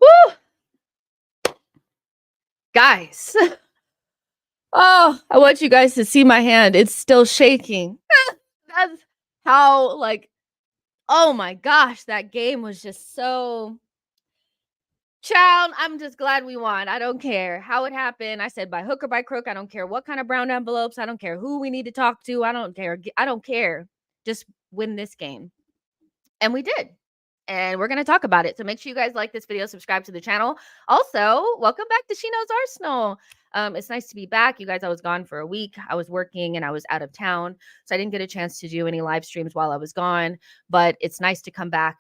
Woo! Guys. Oh, I want you guys to see my hand. It's still shaking. That's how, like, oh my gosh, that game was just so. Child, I'm just glad we won. I don't care how it happened. I said by hook or by crook. I don't care what kind of brown envelopes. I don't care who we need to talk to. I don't care. I don't care. Just win this game. And we did. And we're going to talk about it. So make sure you guys like this video, subscribe to the channel. Also, welcome back to She Knows Arsenal. It's nice to be back. You guys, I was gone for a week. I was working and I was out of town. So I didn't get a chance to do any live streams while I was gone. But it's nice to come back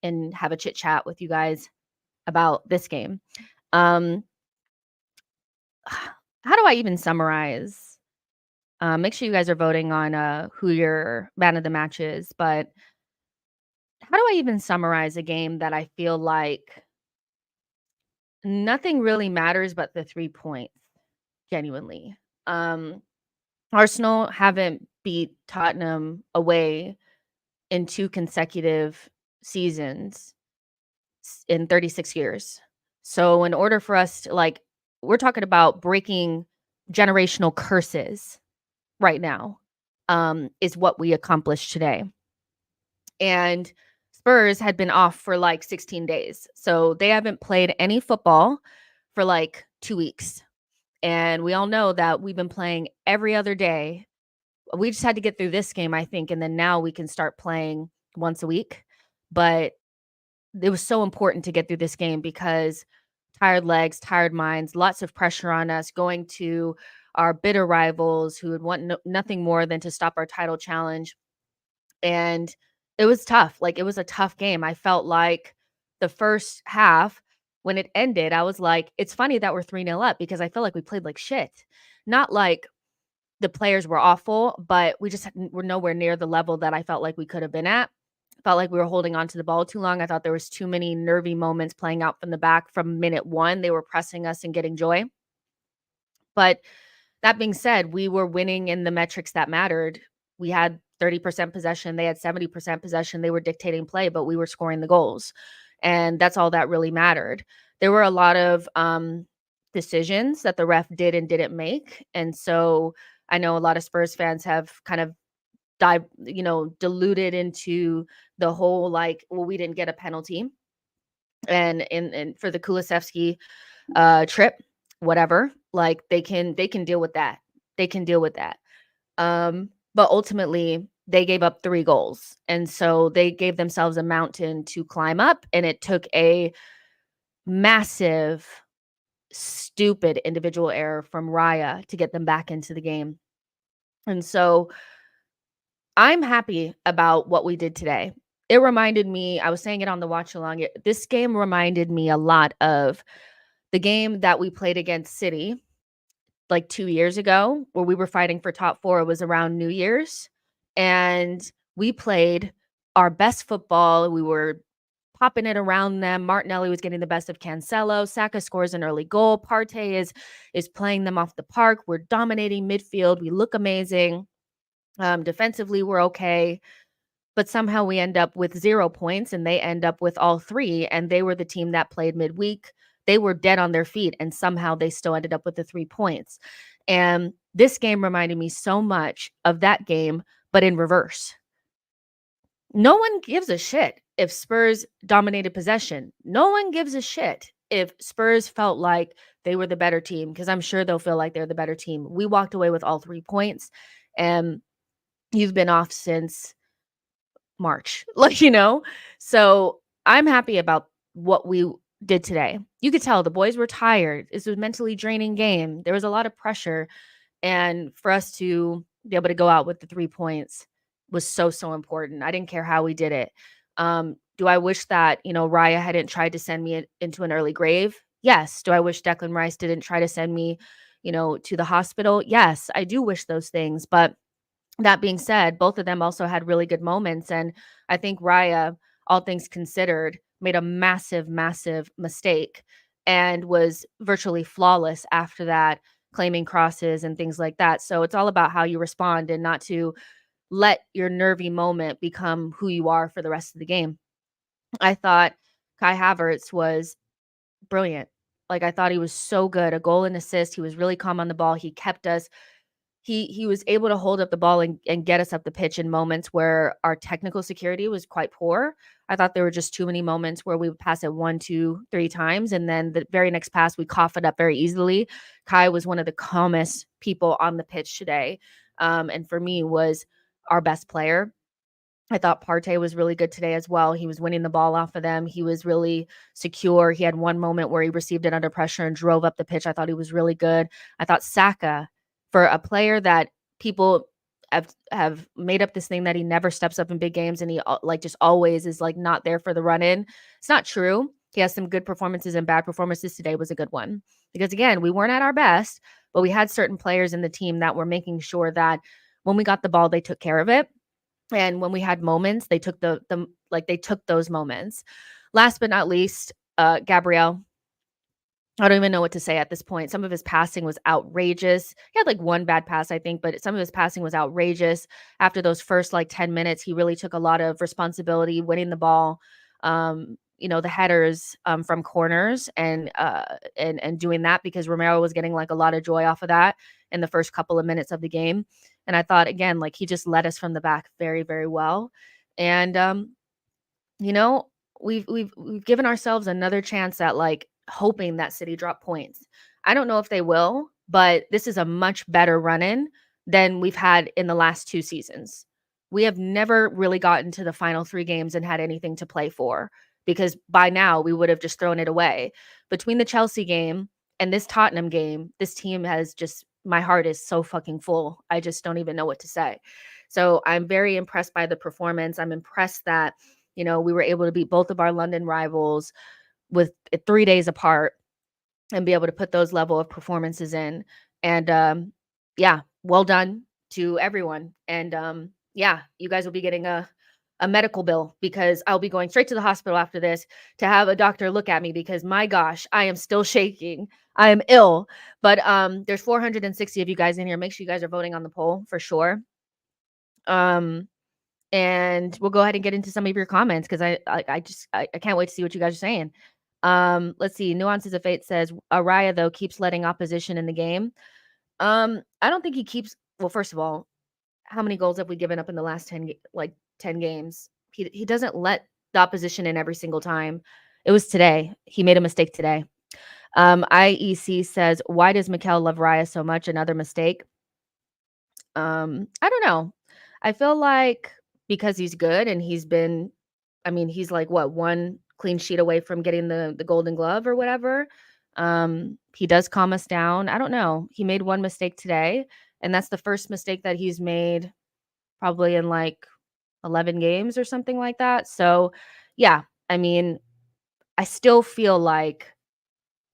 and have a chit chat with you guys about this game. How do I even summarize? Make sure you guys are voting on who your man of the match is. But how do I even summarize a game that I feel like nothing really matters but the 3 points, genuinely? Arsenal haven't beat Tottenham away in 2 consecutive seasons in 36 years. So in order for us to, like, we're talking about breaking generational curses right now, is what we accomplished today. And Spurs had been off for like 16 days. So they haven't played any football for like 2 weeks. And we all know that we've been playing every other day. We just had to get through this game, I think, and then now we can start playing once a week. But it was so important to get through this game because tired legs, tired minds, lots of pressure on us going to our bitter rivals who would want nothing more than to stop our title challenge. And it was tough. Like, it was a tough game. I felt like the first half, when it ended, I was like, it's funny that we're 3-0 up because I feel like we played like shit. Not like the players were awful, but we just were nowhere near the level that I felt like we could have been at. Felt like we were holding on to the ball too long. I thought there was too many nervy moments playing out from the back from minute 1. They were pressing us and getting joy. But that being said, we were winning in the metrics that mattered. We had 30% possession. They had 70% possession. They were dictating play, but we were scoring the goals. And that's all that really mattered. There were a lot of decisions that the ref did and didn't make. And so I know a lot of Spurs fans have kind of diluted into the whole, like, well, we didn't get a penalty. And for the Kulusevski trip, whatever, like they can deal with that. They can deal with that. But ultimately they gave up 3 goals. And so they gave themselves a mountain to climb up. And it took a massive, stupid individual error from Raya to get them back into the game. And so I'm happy about what we did today. It reminded me, I was saying it on the watch along, this game reminded me a lot of the game that we played against City like 2 years ago, where we were fighting for top 4. It was around New Year's, and we played our best football. We were popping it around them. Martinelli was getting the best of Cancelo. Saka scores an early goal. Partey is playing them off the park. We're dominating midfield. We look amazing. Defensively, we're okay. But somehow we end up with 0 points, and they end up with all 3, and they were the team that played midweek. They were dead on their feet, and somehow they still ended up with the 3 points. And this game reminded me so much of that game, but in reverse. No one gives a shit if Spurs dominated possession. No one gives a shit if Spurs felt like they were the better team, because I'm sure they'll feel like they're the better team. We walked away with all 3 points, and you've been off since March, So I'm happy about what we did today. You could tell the boys were tired. This was a mentally draining game. There was a lot of pressure. And for us to be able to go out with the 3 points was so important. I didn't care how we did it. Do I wish that, Raya hadn't tried to send me into an early grave? Yes. Do I wish Declan Rice didn't try to send me, to the hospital? Yes, I do wish those things. But that being said, both of them also had really good moments. And I think Raya, all things considered, made a massive mistake and was virtually flawless after that, claiming crosses and things like that. So it's all about how you respond and not to let your nervy moment become who you are for the rest of the game. I thought Kai Havertz was brilliant. Like, I thought he was so good, a goal and assist. He was really calm on the ball. He kept us. He was able to hold up the ball and get us up the pitch in moments where our technical security was quite poor. I thought there were just too many moments where we would pass it 1, 2, 3 times, and then the very next pass, we cough it up very easily. Kai was one of the calmest people on the pitch today, and for me, was our best player. I thought Partey was really good today as well. He was winning the ball off of them. He was really secure. He had one moment where he received it under pressure and drove up the pitch. I thought he was really good. I thought Saka, for a player that people have made up this thing that he never steps up in big games and he like just always is like not there for the run in. It's not true. He has some good performances and bad performances. Today was a good one because again, we weren't at our best, but we had certain players in the team that were making sure that when we got the ball, they took care of it. And when we had moments, they took they took those moments. Last but not least, Gabriel. I don't even know what to say at this point. Some of his passing was outrageous. He had like one bad pass, I think, but some of his passing was outrageous. After those first like 10 minutes, he really took a lot of responsibility winning the ball. The headers from corners and doing that because Romero was getting like a lot of joy off of that in the first couple of minutes of the game. And I thought again, like he just led us from the back very, very well. And you know, we've given ourselves another chance at like hoping that City drop points. I don't know if they will, but this is a much better run-in than we've had in the last 2 seasons. We have never really gotten to the final 3 games and had anything to play for because by now we would have just thrown it away. Between the Chelsea game and this Tottenham game, this team has just my heart is so fucking full. I just don't even know what to say. So I'm very impressed by the performance. I'm impressed that we were able to beat both of our London rivals with 3 days apart and be able to put those level of performances in. And yeah, well done to everyone. And yeah, you guys will be getting a medical bill because I'll be going straight to the hospital after this to have a doctor look at me because my gosh, I am still shaking. I am ill. But there's 460 of you guys in here. Make sure you guys are voting on the poll for sure. And we'll go ahead and get into some of your comments because I can't wait to see what you guys are saying. Let's see. Nuances of Fate says Araya though keeps letting opposition in the game. I don't think he keeps. Well, first of all, how many goals have we given up in the last 10 games? He doesn't let the opposition in every single time. It was today. He made a mistake today. IEC says, why does Mikel love Raya so much? Another mistake. I don't know. I feel like because he's good and he's like what, one clean sheet away from getting the Golden Glove or whatever. He does calm us down. I don't know. He made one mistake today, and that's the first mistake that he's made probably in like 11 games or something like that. So, yeah, I still feel like,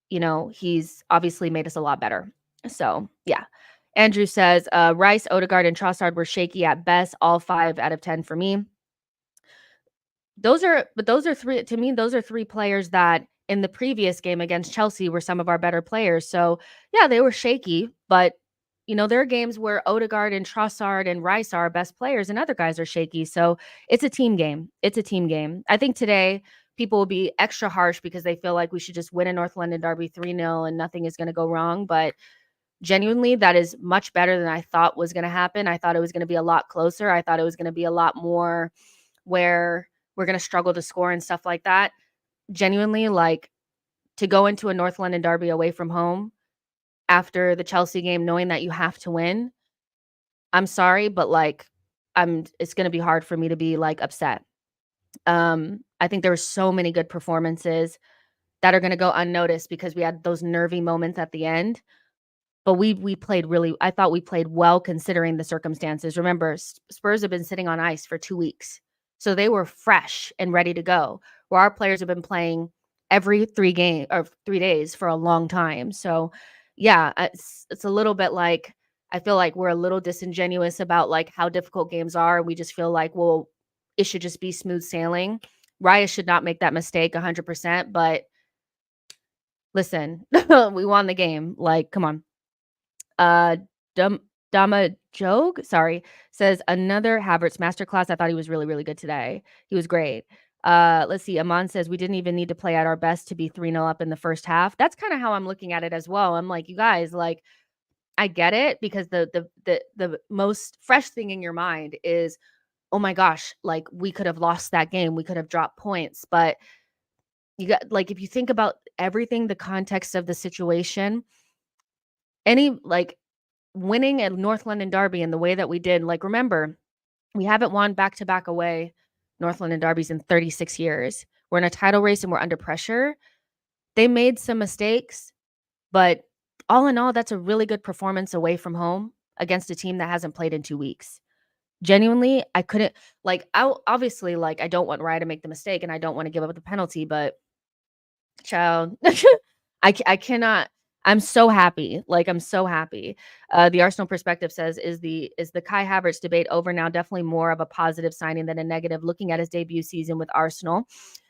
he's obviously made us a lot better. So, yeah. Andrew says, Rice, Ødegaard, and Trossard were shaky at best. All 5 out of 10 for me. Those are 3, to me, those are 3 players that in the previous game against Chelsea were some of our better players. So, yeah, they were shaky, but there are games where Ødegaard and Trossard and Rice are our best players and other guys are shaky. So it's a team game. It's a team game. I think today people will be extra harsh because they feel like we should just win a North London derby 3-0 and nothing is going to go wrong. But genuinely, that is much better than I thought was going to happen. I thought it was going to be a lot closer. I thought it was going to be a lot more where we're going to struggle to score and stuff like that. Genuinely, like to go into a North London derby away from home after the Chelsea game, knowing that you have to win, I'm sorry, but like it's going to be hard for me to be like upset. I think there were so many good performances that are going to go unnoticed because we had those nervy moments at the end. But we played I thought we played well considering the circumstances. Remember, Spurs have been sitting on ice for 2 weeks. So they were fresh and ready to go. Where our players have been playing every 3 days for a long time. So yeah, it's a little bit like I feel like we're a little disingenuous about like how difficult games are. We just feel like, well, it should just be smooth sailing. Raya should not make that mistake 100%. But listen, we won the game. Like, come on. Dama Jog, sorry, says another Havertz masterclass. I thought he was really, really good today. He was great. Let's see. Aman says we didn't even need to play at our best to be 3-0 up in the first half. That's kind of how I'm looking at it as well. I'm like, you guys, like, I get it because the most fresh thing in your mind is, oh my gosh, like we could have lost that game. We could have dropped points. But you got, like, if you think about everything, the context of the situation, any like winning at North London Derby in the way that we did, like, remember, we haven't won back-to-back away North London Derbies in 36 years. We're in a title race and we're under pressure. They made some mistakes, but all in all, that's a really good performance away from home against a team that hasn't played in 2 weeks. Genuinely, I couldn't, like, I obviously, like, I don't want Raya to make the mistake and I don't want to give up the penalty, but child, I cannot. I'm so happy. Like, I'm so happy. The Arsenal perspective says, is the Kai Havertz debate over now? Definitely more of a positive signing than a negative, looking at his debut season with Arsenal.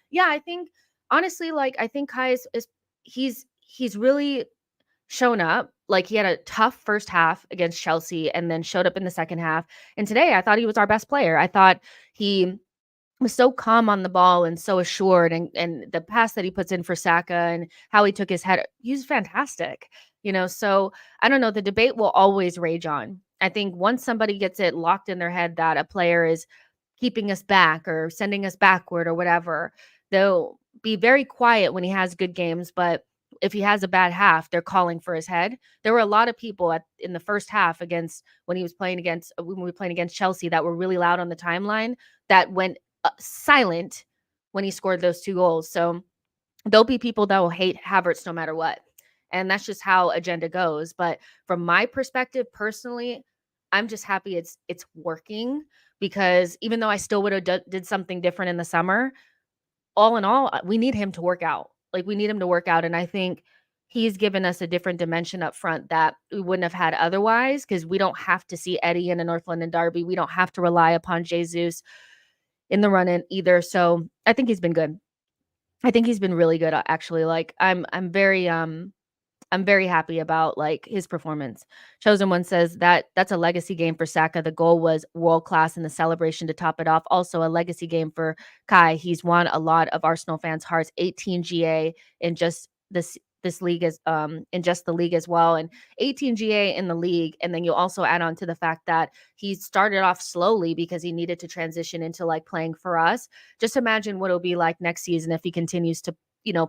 Yeah, I think honestly, like, I think Kai is he's really shown up. Like, he had a tough first half against Chelsea and then showed up in the second half. And today I thought he was our best player. I thought he was so calm on the ball and so assured, and the pass that he puts in for Saka and how he took his head, he's fantastic. So I don't know, the debate will always rage on. I think once somebody gets it locked in their head that a player is keeping us back or sending us backward or whatever, they'll be very quiet when he has good games, but if he has a bad half, they're calling for his head. There were a lot of people in the first half against when we were playing against Chelsea that were really loud on the timeline that went silent when he scored those 2 goals. So there'll be people that will hate Havertz no matter what. And that's just how agenda goes. But from my perspective, personally, I'm just happy it's working, because even though I still would have did something different in the summer, all in all, we need him to work out. Like, we need him to work out. And I think he's given us a different dimension up front that we wouldn't have had otherwise, because we don't have to see Eddie in a North London derby. We don't have to rely upon Jesus in the run-in either. So I think he's been good. I think he's been really good, actually. Like, I'm very happy about, like, his performance. Chosen One says that that's a legacy game for Saka. The goal was world class, and the celebration to top it off, also a legacy game for Kai. He's won a lot of Arsenal fans' hearts. 18 GA in just this league is in just the league as well, and 18 GA in the league. And then you also add on to the fact that he started off slowly because he needed to transition into, like, playing for us. Just imagine what it'll be like next season if he continues to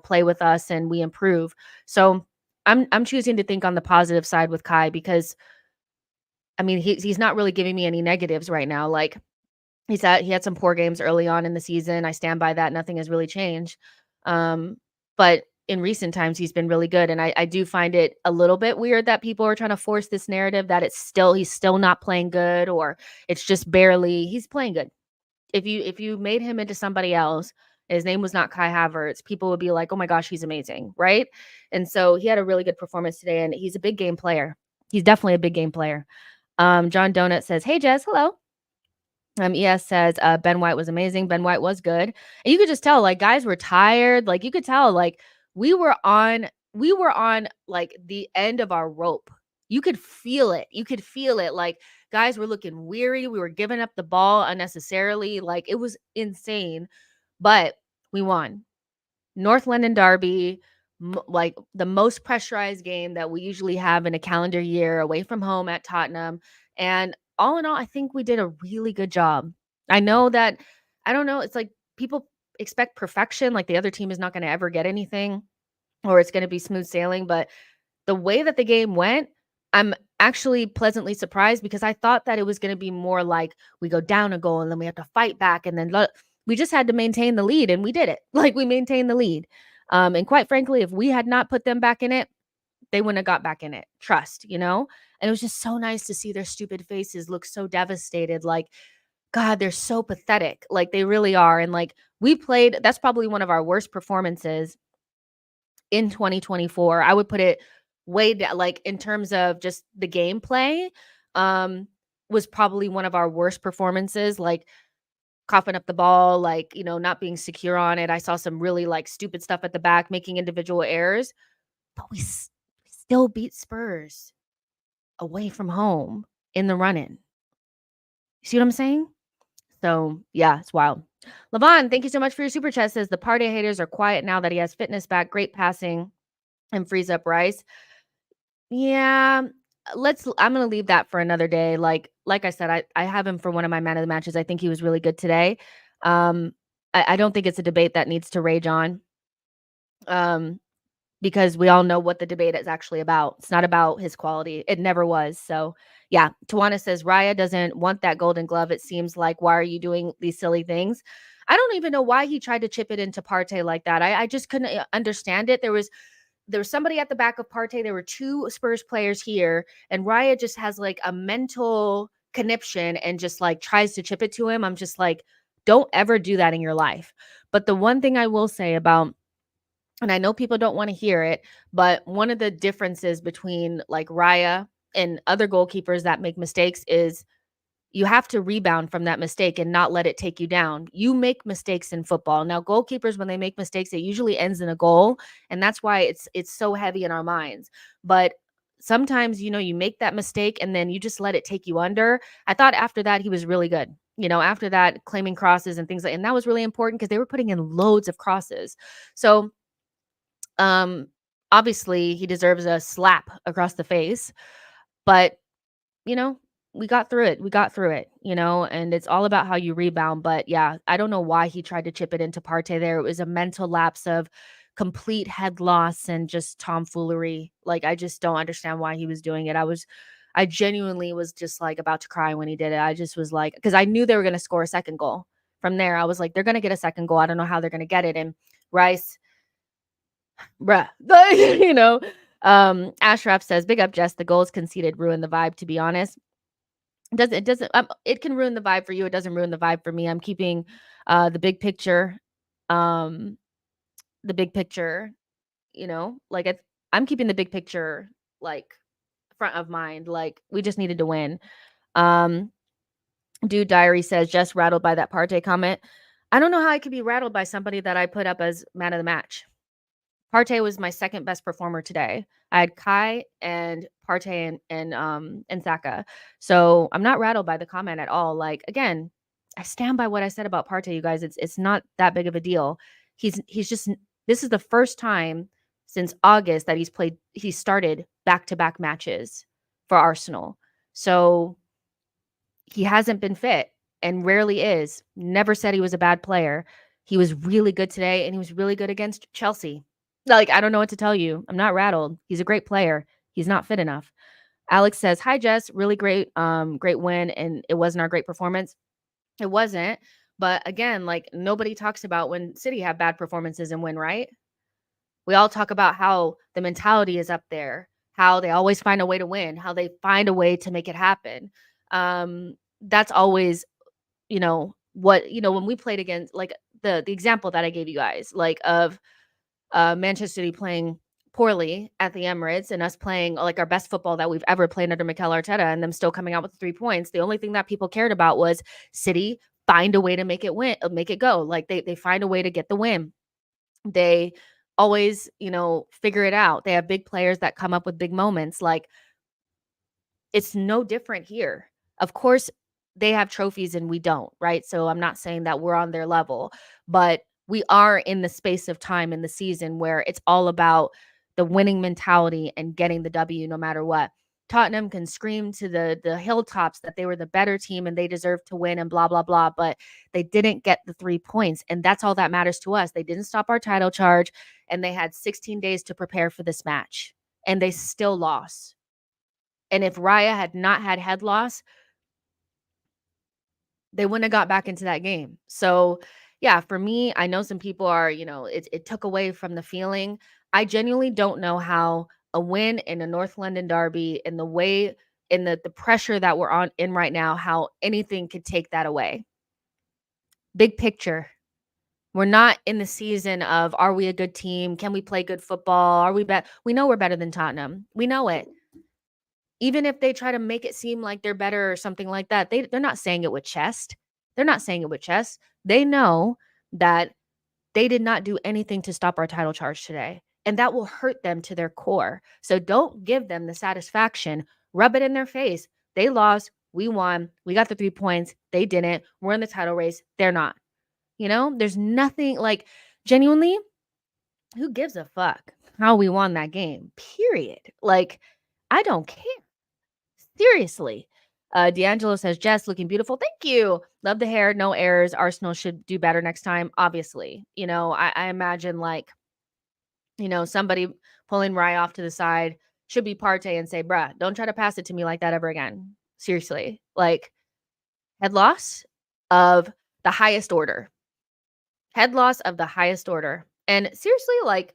play with us and we improve. So I'm choosing to think on the positive side with Kai, because I mean, he's not really giving me any negatives right now. Like, he had some poor games early on in the season. I stand by that. Nothing has really changed. But in recent times, he's been really good. And I do find it a little bit weird that people are trying to force this narrative that he's still not playing good, or it's just barely. He's playing good. If you made him into somebody else, his name was not Kai Havertz, people would be like, "Oh my gosh, he's amazing," right? And so he had a really good performance today, and he's a big game player. He's definitely a big game player. John Donut says, "Hey Jess, hello." ES says, Ben White was amazing. Ben White was good. And you could just tell, like, guys were tired. Like, you could tell, like, we were on like the end of our rope. You could feel it. You could feel it. Like, guys were looking weary. We were giving up the ball unnecessarily. Like, it was insane. But we won. North London Derby, like the most pressurized game that we usually have in a calendar year, away from home at Tottenham. And all in all, I think we did a really good job. I know that, I don't know, it's like people expect perfection, like the other team is not going to ever get anything, or it's going to be smooth sailing. But the way that the game went, I'm actually pleasantly surprised, because I thought that it was going to be more like we go down a goal and then we have to fight back, and then we just had to maintain the lead, and we did it. Like, we maintained the lead. And quite frankly, if we had not put them back in it, they wouldn't have got back in it. Trust. And it was just so nice to see their stupid faces look so devastated. Like, God, they're so pathetic. Like, they really are. And like, that's probably one of our worst performances in 2024. I would put it way down, like, in terms of just the gameplay, was probably one of our worst performances. Like, coughing up the ball, like, not being secure on it. I saw some really, like, stupid stuff at the back, making individual errors, but we still beat Spurs away from home in the run-in. You see what I'm saying? So, yeah, it's wild. Levon, thank you so much for your super chat. Says the Partey haters are quiet now that he has fitness back, great passing, and frees up Rice. Yeah, I'm gonna leave that for another day. Like I said, I have him for one of my man of the matches. I think he was really good today. Um, I don't think it's a debate that needs to rage on. Because we all know what the debate is actually about. It's not about his quality. It never was. So yeah, Tawana says Raya doesn't want that golden glove. It seems like, why are you doing these silly things? I don't even know why he tried to chip it into Partey like that. I just couldn't understand it. There was somebody at the back of Partey. There were two Spurs players here, and Raya just has like a mental conniption and just like tries to chip it to him. I'm just like, don't ever do that in your life. But the one thing I will say about, and I know people don't want to hear it, but one of the differences between like Raya and other goalkeepers that make mistakes is you have to rebound from that mistake and not let it take you down. You make mistakes in football. Now, goalkeepers, when they make mistakes, it usually ends in a goal, and that's why it's so heavy in our minds. But sometimes, you make that mistake and then you just let it take you under. I thought after that he was really good. After that, claiming crosses and things like, and that was really important because they were putting in loads of crosses. So um, obviously he deserves a slap across the face, but you know, we got through it. We got through it, and it's all about how you rebound. But yeah, I don't know why he tried to chip it into Partey there. It was a mental lapse of complete head loss and just tomfoolery. Like, I just don't understand why he was doing it. I genuinely was just like about to cry when he did it. I just was like, because I knew they were going to score a second goal. From there, I was like, they're going to get a second goal. I don't know how they're going to get it. And Rice, bruh. Ashraf says, big up, Jess. The goals conceded ruin the vibe, to be honest. It doesn't it can ruin the vibe for you. It doesn't ruin the vibe for me. I'm keeping the big picture. Um the big picture, like I'm keeping the big picture like front of mind. Like, we just needed to win. Um Dude Diary says, just rattled by that Partey comment. I don't know how I could be rattled by somebody that I put up as man of the match. Partey was my second best performer today. I had Kai and Partey and Saka. So I'm not rattled by the comment at all. Like, again, I stand by what I said about Partey, you guys. It's not that big of a deal. He's just, this is the first time since August that he started back-to-back matches for Arsenal. So he hasn't been fit and rarely is. Never said he was a bad player. He was really good today, and he was really good against Chelsea. Like, I don't know what to tell you. I'm not rattled. He's a great player. He's not fit enough. Alex says, "Hi Jess, really great win, and it wasn't our great performance. It wasn't, but again, like, nobody talks about when City have bad performances and win, right? We all talk about how the mentality is up there, how they always find a way to win, how they find a way to make it happen. That's always, when we played against, like, the example that I gave you guys, like, of Manchester City playing poorly at the Emirates and us playing like our best football that we've ever played under Mikel Arteta and them still coming out with 3 points. The only thing that people cared about was City find a way to make it win, make it go. Like, they find a way to get the win. They always, figure it out. They have big players that come up with big moments. Like, it's no different here. Of course, they have trophies and we don't, right? So I'm not saying that we're on their level, but we are in the space of time in the season where it's all about the winning mentality and getting the W no matter what. Tottenham can scream to the hilltops that they were the better team and they deserve to win and blah blah blah, but they didn't get the 3 points, and that's all that matters to us. They didn't stop our title charge, and they had 16 days to prepare for this match, and they still lost. And if Raya had not had head loss, they wouldn't have got back into that game. So, yeah, for me, I know some people are, it took away from the feeling. I genuinely don't know how a win in a North London derby and the way, in the pressure that we're in right now, how anything could take that away. Big picture. We're not in the season of, are we a good team? Can we play good football? Are we better? We know we're better than Tottenham. We know it. Even if they try to make it seem like they're better or something like that, they're not saying it with chest. They're not saying it with chest. They know that they did not do anything to stop our title charge today, and that will hurt them to their core. So don't give them the satisfaction. Rub it in their face. They lost. We won. We got the 3 points. They didn't. We're in the title race. They're not. You know, there's nothing like genuinely, who gives a fuck how we won that game? Period. Like, I don't care. Seriously. D'Angelo says, Jess, looking beautiful. Thank you. Love the hair. No errors. Arsenal should do better next time. Obviously. You know, I imagine like, you know, somebody pulling Rye off to the side should be Partey and say, bruh, don't try to pass it to me like that ever again. Seriously. Like, head loss of the highest order. Head loss of the highest order. And seriously, like,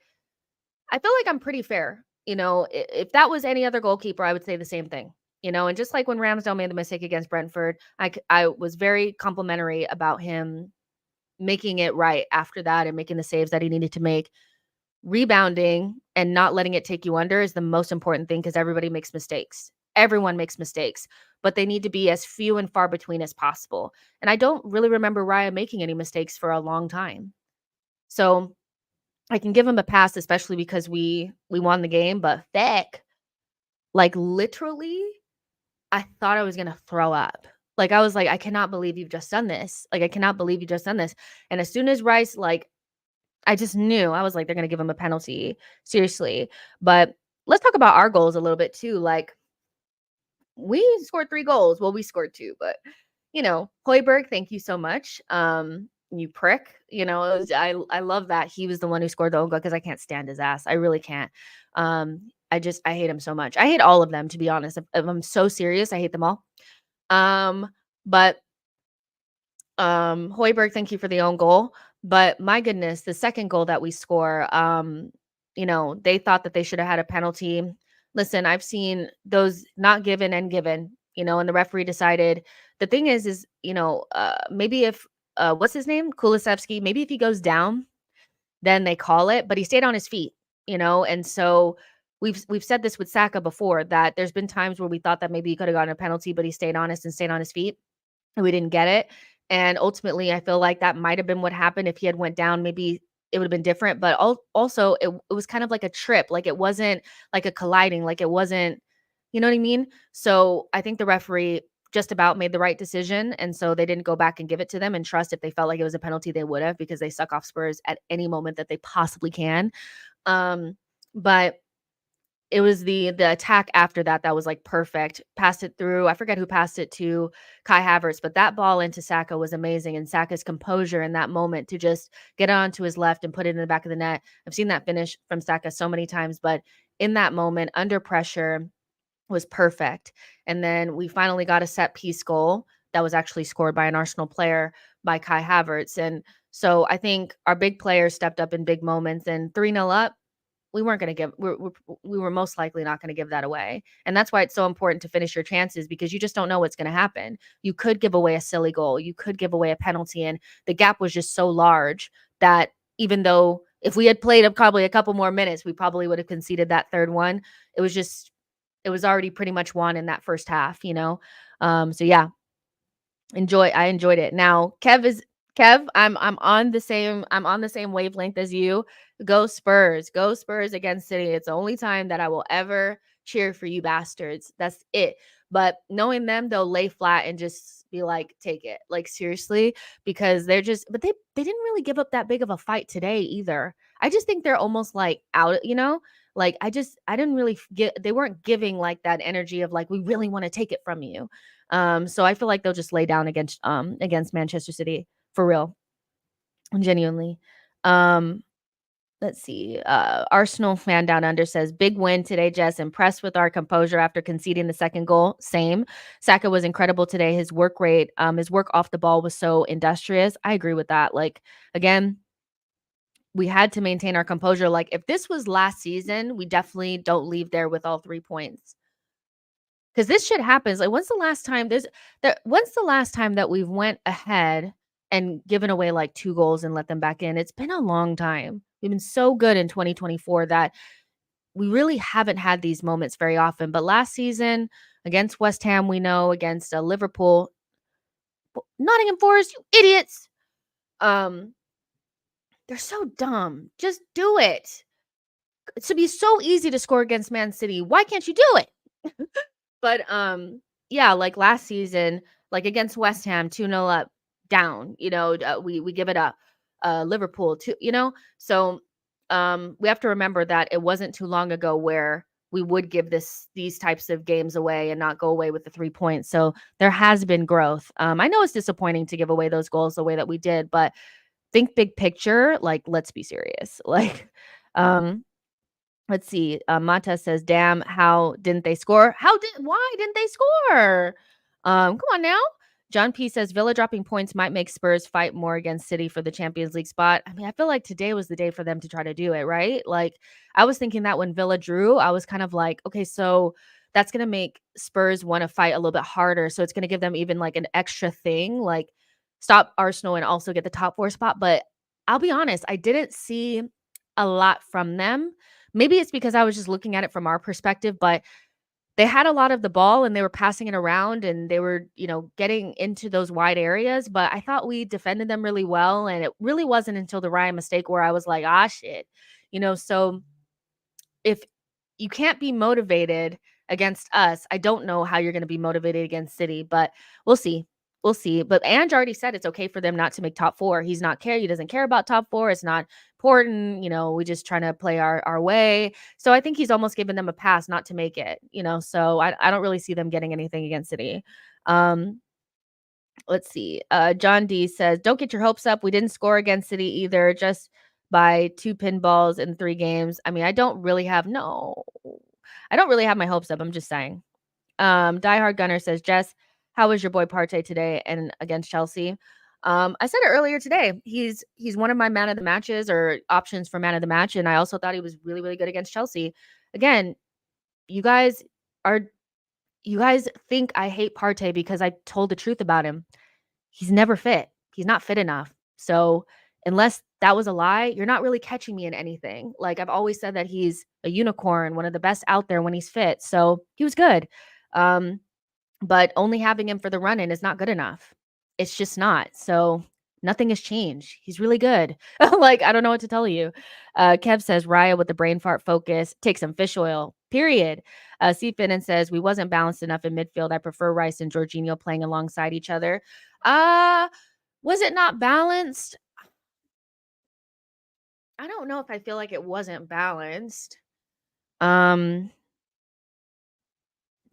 I feel like I'm pretty fair. You know, if that was any other goalkeeper, I would say the same thing. You know, and just like when Ramsdale made the mistake against Brentford, I was very complimentary about him making it right after that and making the saves that he needed to make. Rebounding and not letting it take you under is the most important thing because everybody makes mistakes. Everyone makes mistakes, but they need to be as few and far between as possible. And I don't really remember Raya making any mistakes for a long time. So I can give him a pass, especially because we won the game, but feck, like literally, I thought I was gonna throw up. Like I was like, I cannot believe you've just done this. Like I cannot believe you just done this. And as soon as Rice, like I just knew, I was like, they're gonna give him a penalty. Seriously. But let's talk about our goals a little bit too. Like we scored 3 goals. Well, we scored 2, but you know, Højbjerg, thank you so much. You prick. You know, I love that he was the one who scored the own goal because I can't stand his ass. I really can't. I hate him so much. I hate all of them, to be honest. If I'm so serious, I hate them all. But Højbjerg, thank you for the own goal. But my goodness, the second goal that we score, you know, they thought that they should have had a penalty. Listen, I've seen those not given and given, you know, and the referee decided. The thing is, you know, maybe if what's his name? Kulusevski, maybe if he goes down, then they call it, but he stayed on his feet, you know, and so we've said this with Saka before that there's been times where we thought that maybe he could have gotten a penalty, but he stayed honest and stayed on his feet and we didn't get it. And ultimately, I feel like that might have been what happened. If he had went down, maybe it would have been different. But also, it was kind of like a trip. Like it wasn't like a colliding. Like it wasn't, you know what I mean? So I think the referee just about made the right decision. And so they didn't go back and give it to them and trust if they felt like it was a penalty, they would have because they suck off Spurs at any moment that they possibly can. But it was the attack after that that was like perfect. Passed it through. I forget who passed it to Kai Havertz, but that ball into Saka was amazing. And Saka's composure in that moment to just get on to his left and put it in the back of the net. I've seen that finish from Saka so many times, but in that moment, under pressure, was perfect. And then we finally got a set piece goal that was actually scored by an Arsenal player by Kai Havertz. And so I think our big players stepped up in big moments and 3-0 up. We weren't going to give, we were most likely not going to give that away. And that's why it's so important to finish your chances because you just don't know what's going to happen. You could give away a silly goal. You could give away a penalty. And the gap was just so large that even though if we had played up probably a couple more minutes, we probably would have conceded that third one. It was already pretty much won in that first half, you know? So yeah, I enjoyed it. Now, Kev, I'm on the same wavelength as you. Go Spurs. Go Spurs against City. It's the only time that I will ever cheer for you bastards. That's it. But knowing them, they'll lay flat and just be like, take it. Like seriously, because they're just but they didn't really give up that big of a fight today either. I just think they're almost like out, you know? Like I didn't really get they weren't giving like that energy of like we really want to take it from you. So I feel like they'll just lay down against Manchester City for real. Genuinely. Let's see. Arsenal fan down under says, big win today, Jess. Impressed with our composure after conceding the second goal. Same. Saka was incredible today. His work rate, his work off the ball was so industrious. I agree with that. Like, again, we had to maintain our composure. Like, if this was last season, we definitely don't leave there with all 3 points. Because this shit happens. Like, when's the last time that we've went ahead and given away like 2 goals and let them back in? It's been a long time. We've been so good in 2024 that we really haven't had these moments very often. But last season against West Ham, we know against Liverpool, Nottingham Forest, you idiots. They're so dumb. Just do it. It should be so easy to score against Man City. Why can't you do it? But yeah, like last season, like against West Ham, 2-0 up. down, we give it up. Liverpool too, So we have to remember that it wasn't too long ago where we would give these types of games away and not go away with the 3 points. So there has been growth. I know it's disappointing to give away those goals the way that we did, but think big picture, like let's be serious. Like um let's see. Mata says, "Damn, how didn't they score? Why didn't they score? Come on now." John P says Villa dropping points might make Spurs fight more against City for the Champions League spot. I mean, I feel like today was the day for them to try to do it, right? Like I was thinking that when Villa drew, I was kind of like, okay, so that's gonna make Spurs want to fight a little bit harder. So it's gonna give them even like an extra thing, like stop Arsenal and also get the top 4 spot. But I'll be honest, I didn't see a lot from them. Maybe it's because I was just looking at it from our perspective, but they had a lot of the ball and they were passing it around and they were, getting into those wide areas. But I thought we defended them really well. And it really wasn't until the Ryan mistake where I was like, ah, shit. So if you can't be motivated against us, I don't know how you're going to be motivated against City, but we'll see. We'll see. But Ange already said it's okay for them not to make top 4. He doesn't care about top 4. It's not important. We just trying to play our way. So I think he's almost given them a pass not to make it, so I don't really see them getting anything against City. Let's see. John D says, don't get your hopes up. We didn't score against City either, just by 2 pinballs in 3 games. I mean, I don't really have my hopes up. I'm just saying. Diehard Gunner says, Jess, how was your boy Partey today and against Chelsea? I said it earlier today. He's one of my man of the matches or options for man of the match. And I also thought he was really, really good against Chelsea. Again, you guys think I hate Partey because I told the truth about him. He's never fit. He's not fit enough. So unless that was a lie, you're not really catching me in anything. Like I've always said that he's a unicorn, one of the best out there when he's fit. So he was good. But only having him for the run-in is not good enough. It's just not. So nothing has changed. He's really good. Like, I don't know what to tell you. Kev says, Raya with the brain fart focus. Take some fish oil, period. C. Finnan says, we wasn't balanced enough in midfield. I prefer Rice and Jorginho playing alongside each other. Was it not balanced? I don't know if I feel like it wasn't balanced.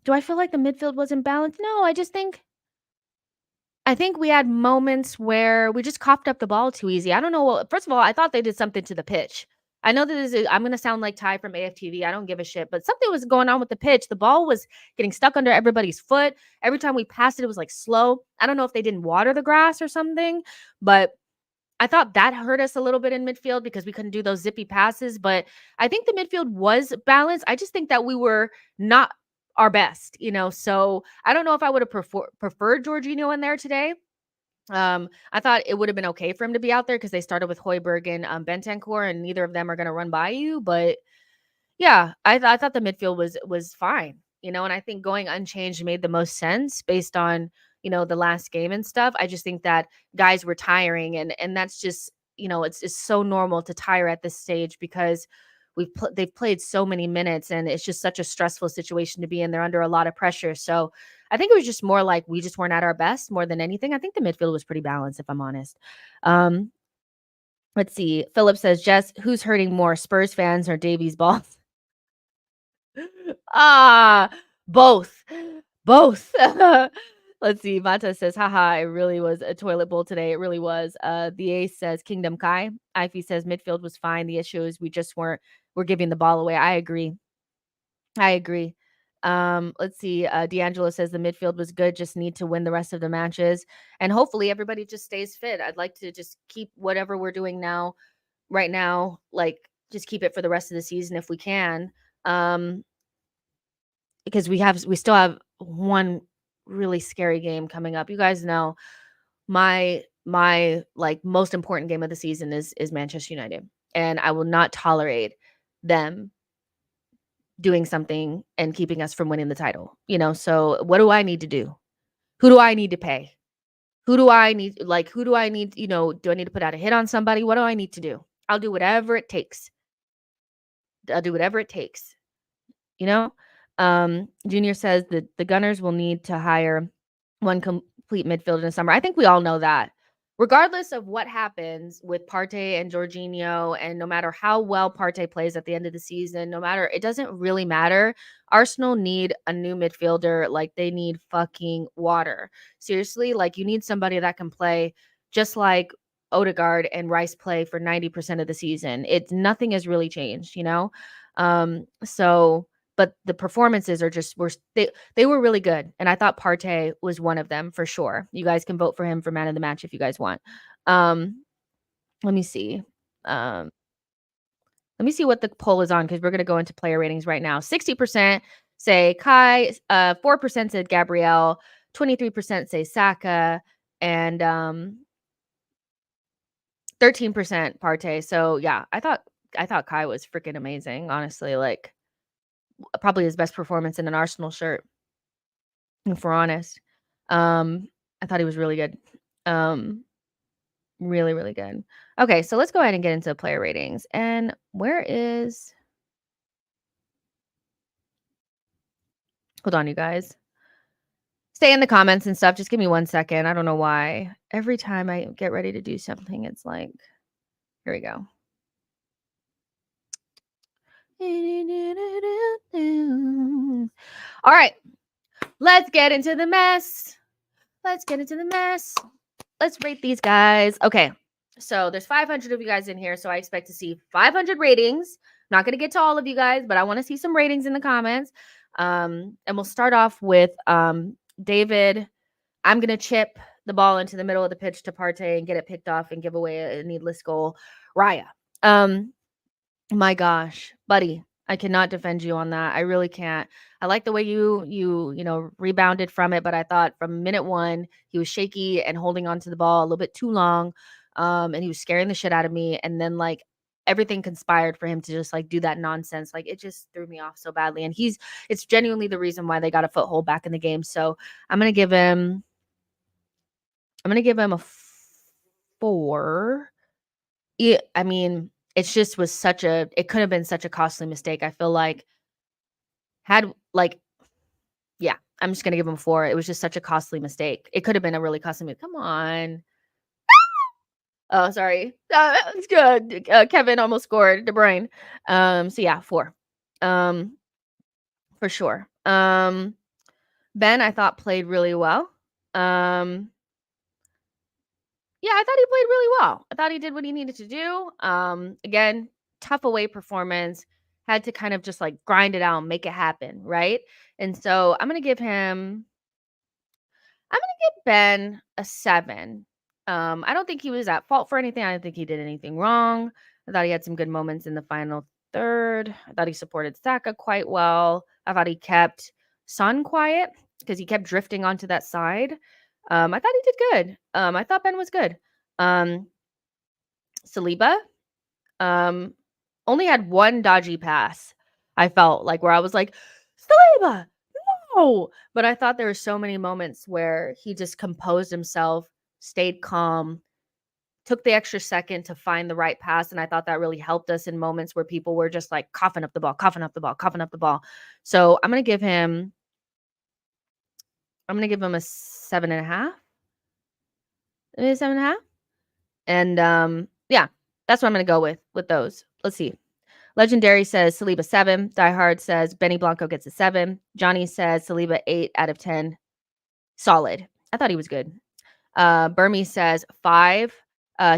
Do I feel like the midfield wasn't balanced? No, I think we had moments where we just coughed up the ball too easy. I don't know. First of all, I thought they did something to the pitch. I know that I'm going to sound like Ty from AFTV. I don't give a shit, but something was going on with the pitch. The ball was getting stuck under everybody's foot. Every time we passed it, it was like slow. I don't know if they didn't water the grass or something, but I thought that hurt us a little bit in midfield because we couldn't do those zippy passes. But I think the midfield was balanced. I just think that we were not our best, So I don't know if I would have preferred Jorginho in there today. I thought it would have been okay for him to be out there because they started with Højbjerg and Bentancur, and neither of them are going to run by you. But yeah, I thought the midfield was fine, and I think going unchanged made the most sense based on the last game and stuff. I just think that guys were tiring, and that's just it's so normal to tire at this stage because they've played so many minutes, and it's just such a stressful situation to be in. They're under a lot of pressure, so I think it was just more like we just weren't at our best more than anything. I think the midfield was pretty balanced, if I'm honest. Let's see. Philip says, Jess, who's hurting more, Spurs fans or Davies balls? Both. Both. Let's see. Mata says, haha, it really was a toilet bowl today. It really was. The Ace says, Kingdom Kai. Ivy says, midfield was fine. The issue is we're giving the ball away. I agree. Let's see. D'Angelo says the midfield was good. Just need to win the rest of the matches. And hopefully everybody just stays fit. I'd like to just keep whatever we're doing right now, like just keep it for the rest of the season if we can. Because we still have one really scary game coming up. You guys know my like most important game of the season is Manchester United, and I will not tolerate them doing something and keeping us from winning the title. So what do I need to do? Who do I need to pay? Who do I need? Do I need to put out a hit on somebody? What do I need to do? I'll do whatever it takes. Junior says that the Gunners will need to hire one complete midfielder in the summer. I think we all know that. regardless of what happens with Partey and Jorginho, and no matter how well Partey plays at the end of the season, it doesn't really matter. Arsenal need a new midfielder. Like, they need fucking water. Seriously, like, you need somebody that can play just like Ødegaard and Rice play for 90% of the season. Nothing has really changed, you know? But the performances they were really good. And I thought Partey was one of them for sure. You guys can vote for him for man of the match if you guys want. Let me see. Let me see what the poll is on, because we're going to go into player ratings right now. 60% say Kai, 4% said Gabriel, 23% say Saka, and 13% Partey. So yeah, I thought Kai was freaking amazing, honestly. Like, probably his best performance in an Arsenal shirt, if we're honest. I thought he was really good. Really, really good. Okay, so let's go ahead and get into player ratings. And where is... Hold on, you guys. Stay in the comments and stuff. Just give me 1 second. I don't know why. Every time I get ready to do something, it's like... Here we go. All right. Let's get into the mess. Let's rate these guys. Okay. So there's 500 of you guys in here, so I expect to see 500 ratings. Not going to get to all of you guys, but I want to see some ratings in the comments. And we'll start off with David. I'm going to chip the ball into the middle of the pitch to Partey and get it picked off and give away a needless goal. Raya. My gosh, buddy, I cannot defend you on that. I really can't. I like the way you rebounded from it, but I thought from minute one, he was shaky and holding on to the ball a little bit too long. And he was scaring the shit out of me. And then, like, everything conspired for him to just, like, do that nonsense. Like, it just threw me off so badly. And it's genuinely the reason why they got a foothold back in the game. So I'm going to give him a 4. I mean, it could have been such a costly mistake. I feel like I'm just going to give him a 4. It was just such a costly mistake. It could have been a really costly mistake. Come on. Oh, sorry. It's good. Kevin almost scored. De Bruyne. So yeah, 4. For sure. Ben, I thought played really well. Yeah, I thought he played really well. I thought he did what he needed to do. Again, tough away performance. Had to kind of just, like, grind it out and make it happen, right? And so I'm gonna give Ben a 7. I don't think he was at fault for anything. I don't think he did anything wrong. I thought he had some good moments in the final third. I thought he supported Saka quite well. I thought he kept Son quiet because he kept drifting onto that side. I thought he did good. I thought Ben was good. Saliba only had one dodgy pass. I felt like, where I was like, Saliba, no. But I thought there were so many moments where he just composed himself, stayed calm, took the extra second to find the right pass. And I thought that really helped us in moments where people were just, like, coughing up the ball. So I'm going to give him a 7.5. Maybe 7.5. And yeah, that's what I'm going to go with those. Let's see. Legendary says Saliba 7. Die Hard says Benny Blanco gets a 7. Johnny says Saliba 8 out of 10. Solid. I thought he was good. Burmese says 5.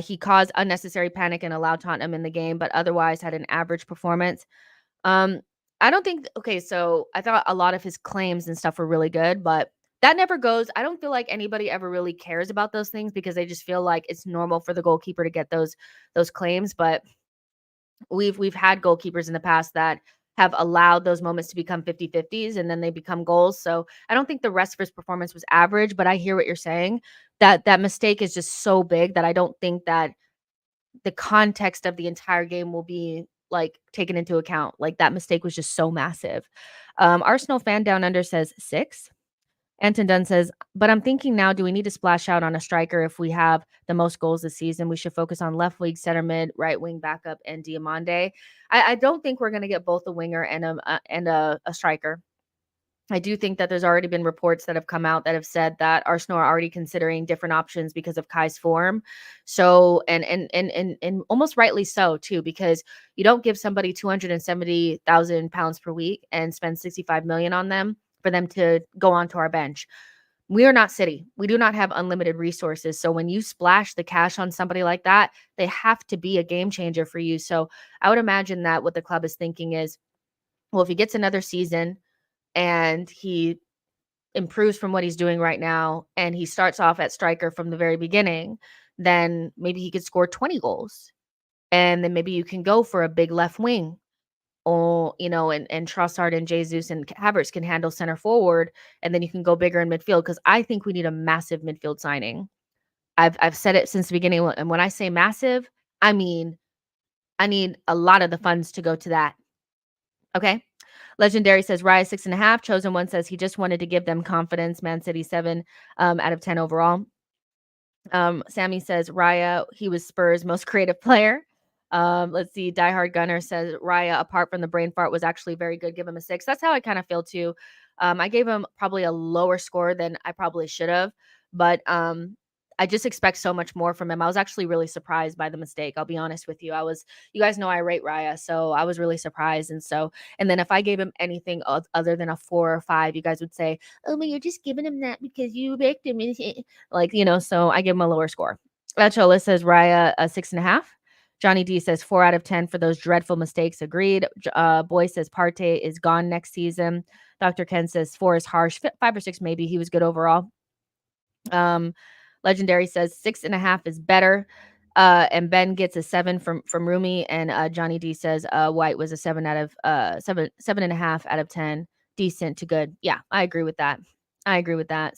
He caused unnecessary panic and allowed Tottenham in the game, but otherwise had an average performance. I don't think... Okay, so I thought a lot of his claims and stuff were really good, but that never goes... I don't feel like anybody ever really cares about those things because they just feel like it's normal for the goalkeeper to get those claims, but we've had goalkeepers in the past that have allowed those moments to become 50-50s and then they become goals. So I don't think the rest of his performance was average, but I hear what you're saying. That mistake is just so big that I don't think that the context of the entire game will be, like, taken into account. Like, that mistake was just so massive. Arsenal fan down under says 6. Anton Dunn says, but I'm thinking now, do we need to splash out on a striker if we have the most goals this season? We should focus on left wing, center mid, right wing backup, and Diamande. I don't think we're going to get both a winger and a striker. I do think that there's already been reports that have come out that have said that Arsenal are already considering different options because of Kai's form. So, and almost rightly so too, because you don't give somebody 270,000 pounds per week and spend 65 million on them for them to go onto our bench. We are not City. We do not have unlimited resources. So when you splash the cash on somebody like that, they have to be a game changer for you. So I would imagine that what the club is thinking is, well, if he gets another season and he improves from what he's doing right now and he starts off at striker from the very beginning, then maybe he could score 20 goals. And then maybe you can go for a big left wing. Or, and Trossard and Jesus and Havertz can handle center forward, and then you can go bigger in midfield because I think we need a massive midfield signing. I've said it since the beginning, and when I say massive, I mean I need a lot of the funds to go to that. Okay. Legendary says Raya 6.5. Chosen One says he just wanted to give them confidence. Man City 7 out of 10 overall. Sammy says Raya, he was Spurs' most creative player. Let's see. Diehard Gunner says Raya, apart from the brain fart, was actually very good. Give him a 6. That's how I kind of feel too. I gave him probably a lower score than I probably should have, but I just expect so much more from him. I was actually really surprised by the mistake. I'll be honest with you. You guys know I rate Raya, so I was really surprised. And then if I gave him anything other than a 4 or 5, you guys would say, "Oh, but you're just giving him that because you picked him." So I give him a lower score. Chola says Raya a 6.5. Johnny D says 4 out of 10 for those dreadful mistakes. Agreed. Boy says Partey is gone next season. Dr. Ken says 4 is harsh. 5 or 6 maybe. He was good overall. Legendary says 6.5 is better. And Ben gets a 7 from Rumi. And Johnny D says White was a 7.5 out of 10. Decent to good. Yeah, I agree with that.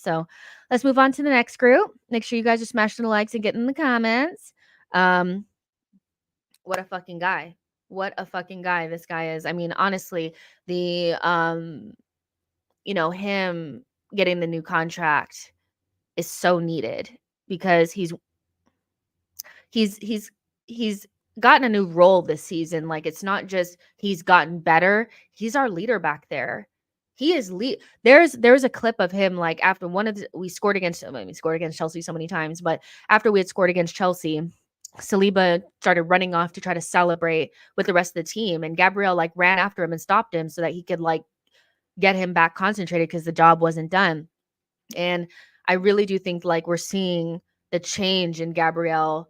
So let's move on to the next group. Make sure you guys are smashing the likes and getting in the comments. What a fucking guy. What a fucking guy this guy is. I mean, honestly, the him getting the new contract is so needed because he's gotten a new role this season. Like, it's not just he's gotten better. He's our leader back there. He is there's a clip of him, like, after we scored against Chelsea so many times, but after we had scored against Chelsea, Saliba started running off to try to celebrate with the rest of the team, and Gabriel like ran after him and stopped him so that he could like get him back concentrated because the job wasn't done. And I really do think like we're seeing the change in Gabriel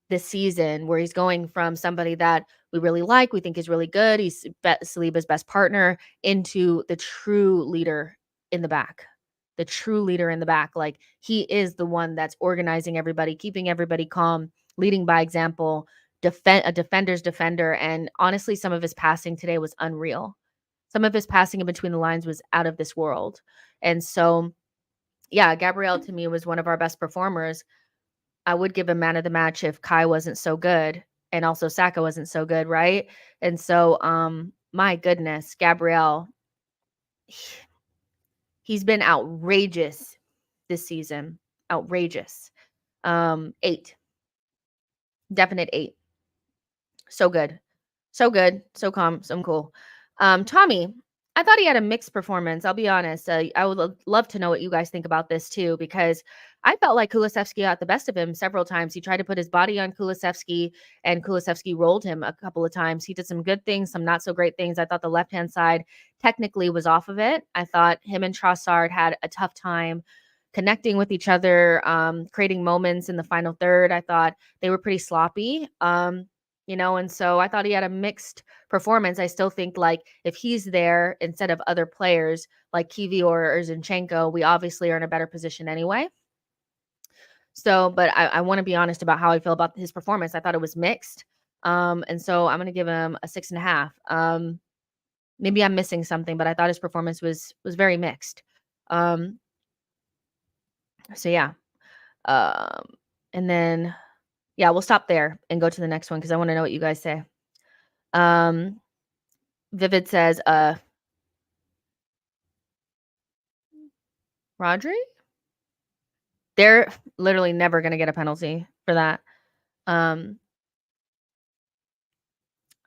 this season, where he's going from somebody that we really like, we think is really good, he's Saliba's best partner, into the true leader in the back. The true leader in the back. Like, he is the one that's organizing everybody, keeping everybody calm, leading by example, a defender's defender. And honestly, some of his passing today was unreal. Some of his passing in between the lines was out of this world. And so, yeah, Gabriel to me was one of our best performers. I would give him man of the match if Kai wasn't so good and also Saka wasn't so good, right? And so, my goodness, Gabriel, he's been outrageous this season. Outrageous. 8. Definite 8. So good. So good. So calm. So cool. Tommy, I thought he had a mixed performance. I'll be honest. I would love to know what you guys think about this too, because I felt like Kulusevski got the best of him several times. He tried to put his body on Kulusevski, and Kulusevski rolled him a couple of times. He did some good things, some not so great things. I thought the left-hand side technically was off of it. I thought him and Trossard had a tough time connecting with each other, creating moments in the final third. I thought they were pretty sloppy. And so I thought he had a mixed performance. I still think like if he's there instead of other players like Kiwi or Zinchenko, we obviously are in a better position anyway. So, but I want to be honest about how I feel about his performance. I thought it was mixed. And so I'm going to give him a 6.5. Maybe I'm missing something, but I thought his performance was very mixed. So yeah. And then, yeah, we'll stop there and go to the next one because I want to know what you guys say. Vivid says, Rodri? They're literally never going to get a penalty for that.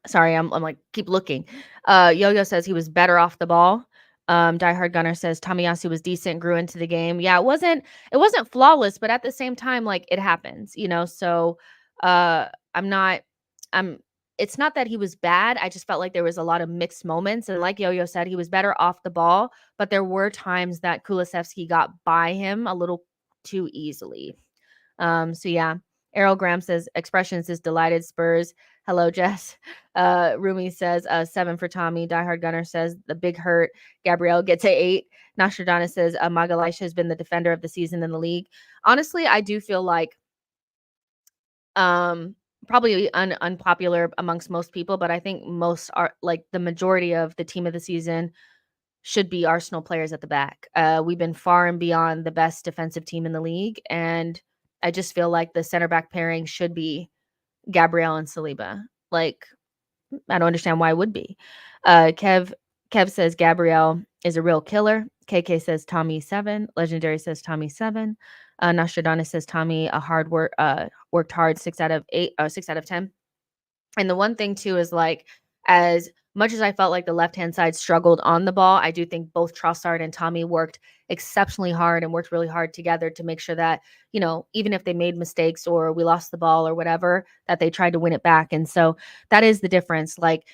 Sorry, I'm like, keep looking. Yo-Yo says he was better off the ball. Diehard Gunner says Tomiyasu was decent, grew into the game. Yeah, it wasn't flawless, but at the same time, like it happens, So I'm not I'm it's not that he was bad. I just felt like there was a lot of mixed moments. And like Yo-Yo said, he was better off the ball, but there were times that Kulusevski got by him a little too easily. So yeah. Errol Graham says expressions is delighted Spurs. Hello, Jess. Rumi says 7 for Tommy. Diehard Gunner says the big hurt. Gabriel gets a 8. Nostradamus says Magalhaes has been the defender of the season in the league. Honestly, I do feel like probably unpopular amongst most people, but I think most are like the majority of the team of the season should be Arsenal players at the back. We've been far and beyond the best defensive team in the league, and I just feel like the center back pairing should be Gabriel and Saliba. Like, I don't understand why it would be. Kev says Gabriel is a real killer. KK says Tommy 7. Legendary says Tommy 7. Nostradamus says Tommy worked hard 6 out of 8, 6 out of 10. And the one thing too is like, as much as I felt like the left-hand side struggled on the ball, I do think both Trossard and Tommy worked exceptionally hard and worked really hard together to make sure that, even if they made mistakes or we lost the ball or whatever, that they tried to win it back. And so that is the difference. Like,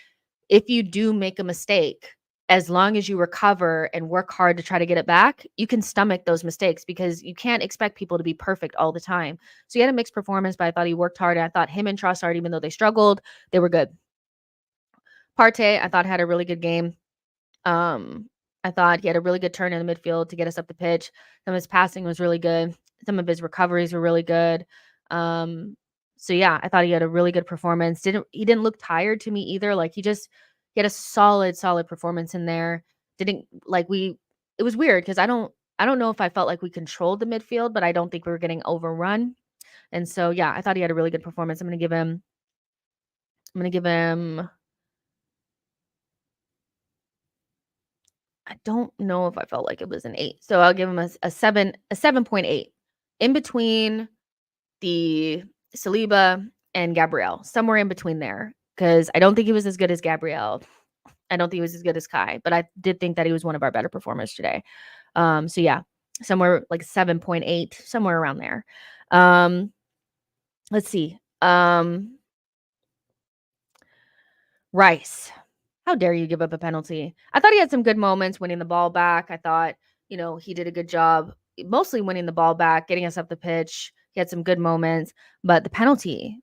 if you do make a mistake, as long as you recover and work hard to try to get it back, you can stomach those mistakes because you can't expect people to be perfect all the time. So he had a mixed performance, but I thought he worked hard. And I thought him and Trossard, even though they struggled, they were good. Partey, I thought had a really good game. I thought he had a really good turn in the midfield to get us up the pitch. Some of his passing was really good. Some of his recoveries were really good. So yeah, I thought he had a really good performance. He didn't look tired to me either. Like he had a solid performance in there. It was weird because I don't know if I felt like we controlled the midfield, but I don't think we were getting overrun. And so yeah, I thought he had a really good performance. I'm gonna give him I don't know if I felt like it was an 8. So I'll give him a 7.8. In between the Saliba and Gabriel, somewhere in between there. Because I don't think he was as good as Gabriel. I don't think he was as good as Kai, but I did think that he was one of our better performers today. So yeah, somewhere like 7.8, somewhere around there. Let's see. Rice. How dare you give up a penalty? I thought he had some good moments winning the ball back. I thought, he did a good job mostly winning the ball back, getting us up the pitch. He had some good moments, but the penalty,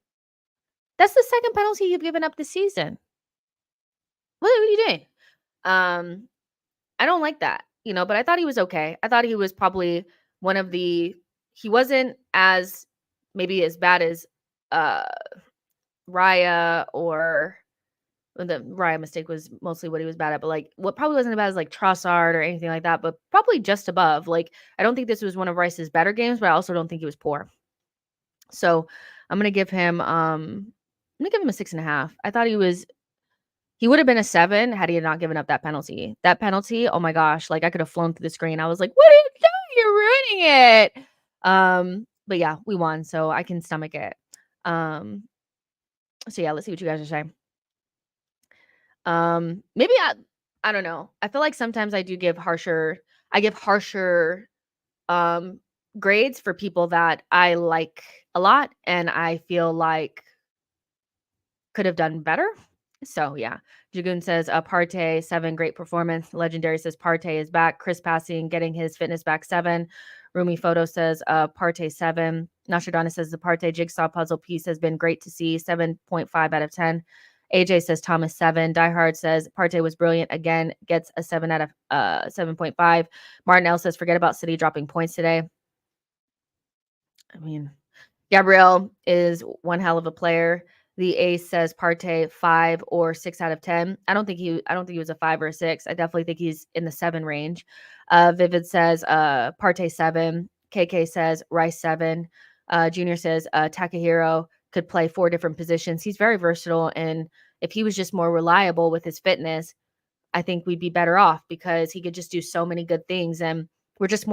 that's the second penalty you've given up this season. What are you doing? I don't like that, but I thought he was okay. I thought he was probably he wasn't maybe as bad as Raya, or the Raya mistake was mostly what he was bad at, but like what probably wasn't as bad as like Trossard or anything like that, but probably just above. Like, I don't think this was one of Rice's better games, but I also don't think he was poor. So I'm gonna give him a 6.5. I thought he would have been a 7 had he not given up that penalty. That penalty, oh my gosh, like I could have flown through the screen. I was like, what are you doing? You're ruining it. But yeah, we won, so I can stomach it. So yeah, let's see what you guys are saying. Maybe I don't know. I feel like sometimes I give harsher grades for people that I like a lot and I feel like could have done better. So yeah. Jagoon says Partey 7, great performance. Legendary says Partey is back. Chris passing, getting his fitness back 7. Rumi Photo says Partey 7. Nostradamus says the Partey jigsaw puzzle piece has been great to see. 7.5 out of 10. AJ says Thomas 7. Diehard says Partey was brilliant again, gets a 7 out of 7.5. Martin L says forget about City dropping points today. I mean, Gabriel is one hell of a player. The ace says Partey 5 or 6 out of 10. I don't think he was a 5 or a 6. I definitely think he's in the 7 range. Vivid says Partey 7. KK says Rice 7. Junior says Takahiro could play 4 different positions. He's very versatile, and if he was just more reliable with his fitness, I think we'd be better off because he could just do so many good things, and we're just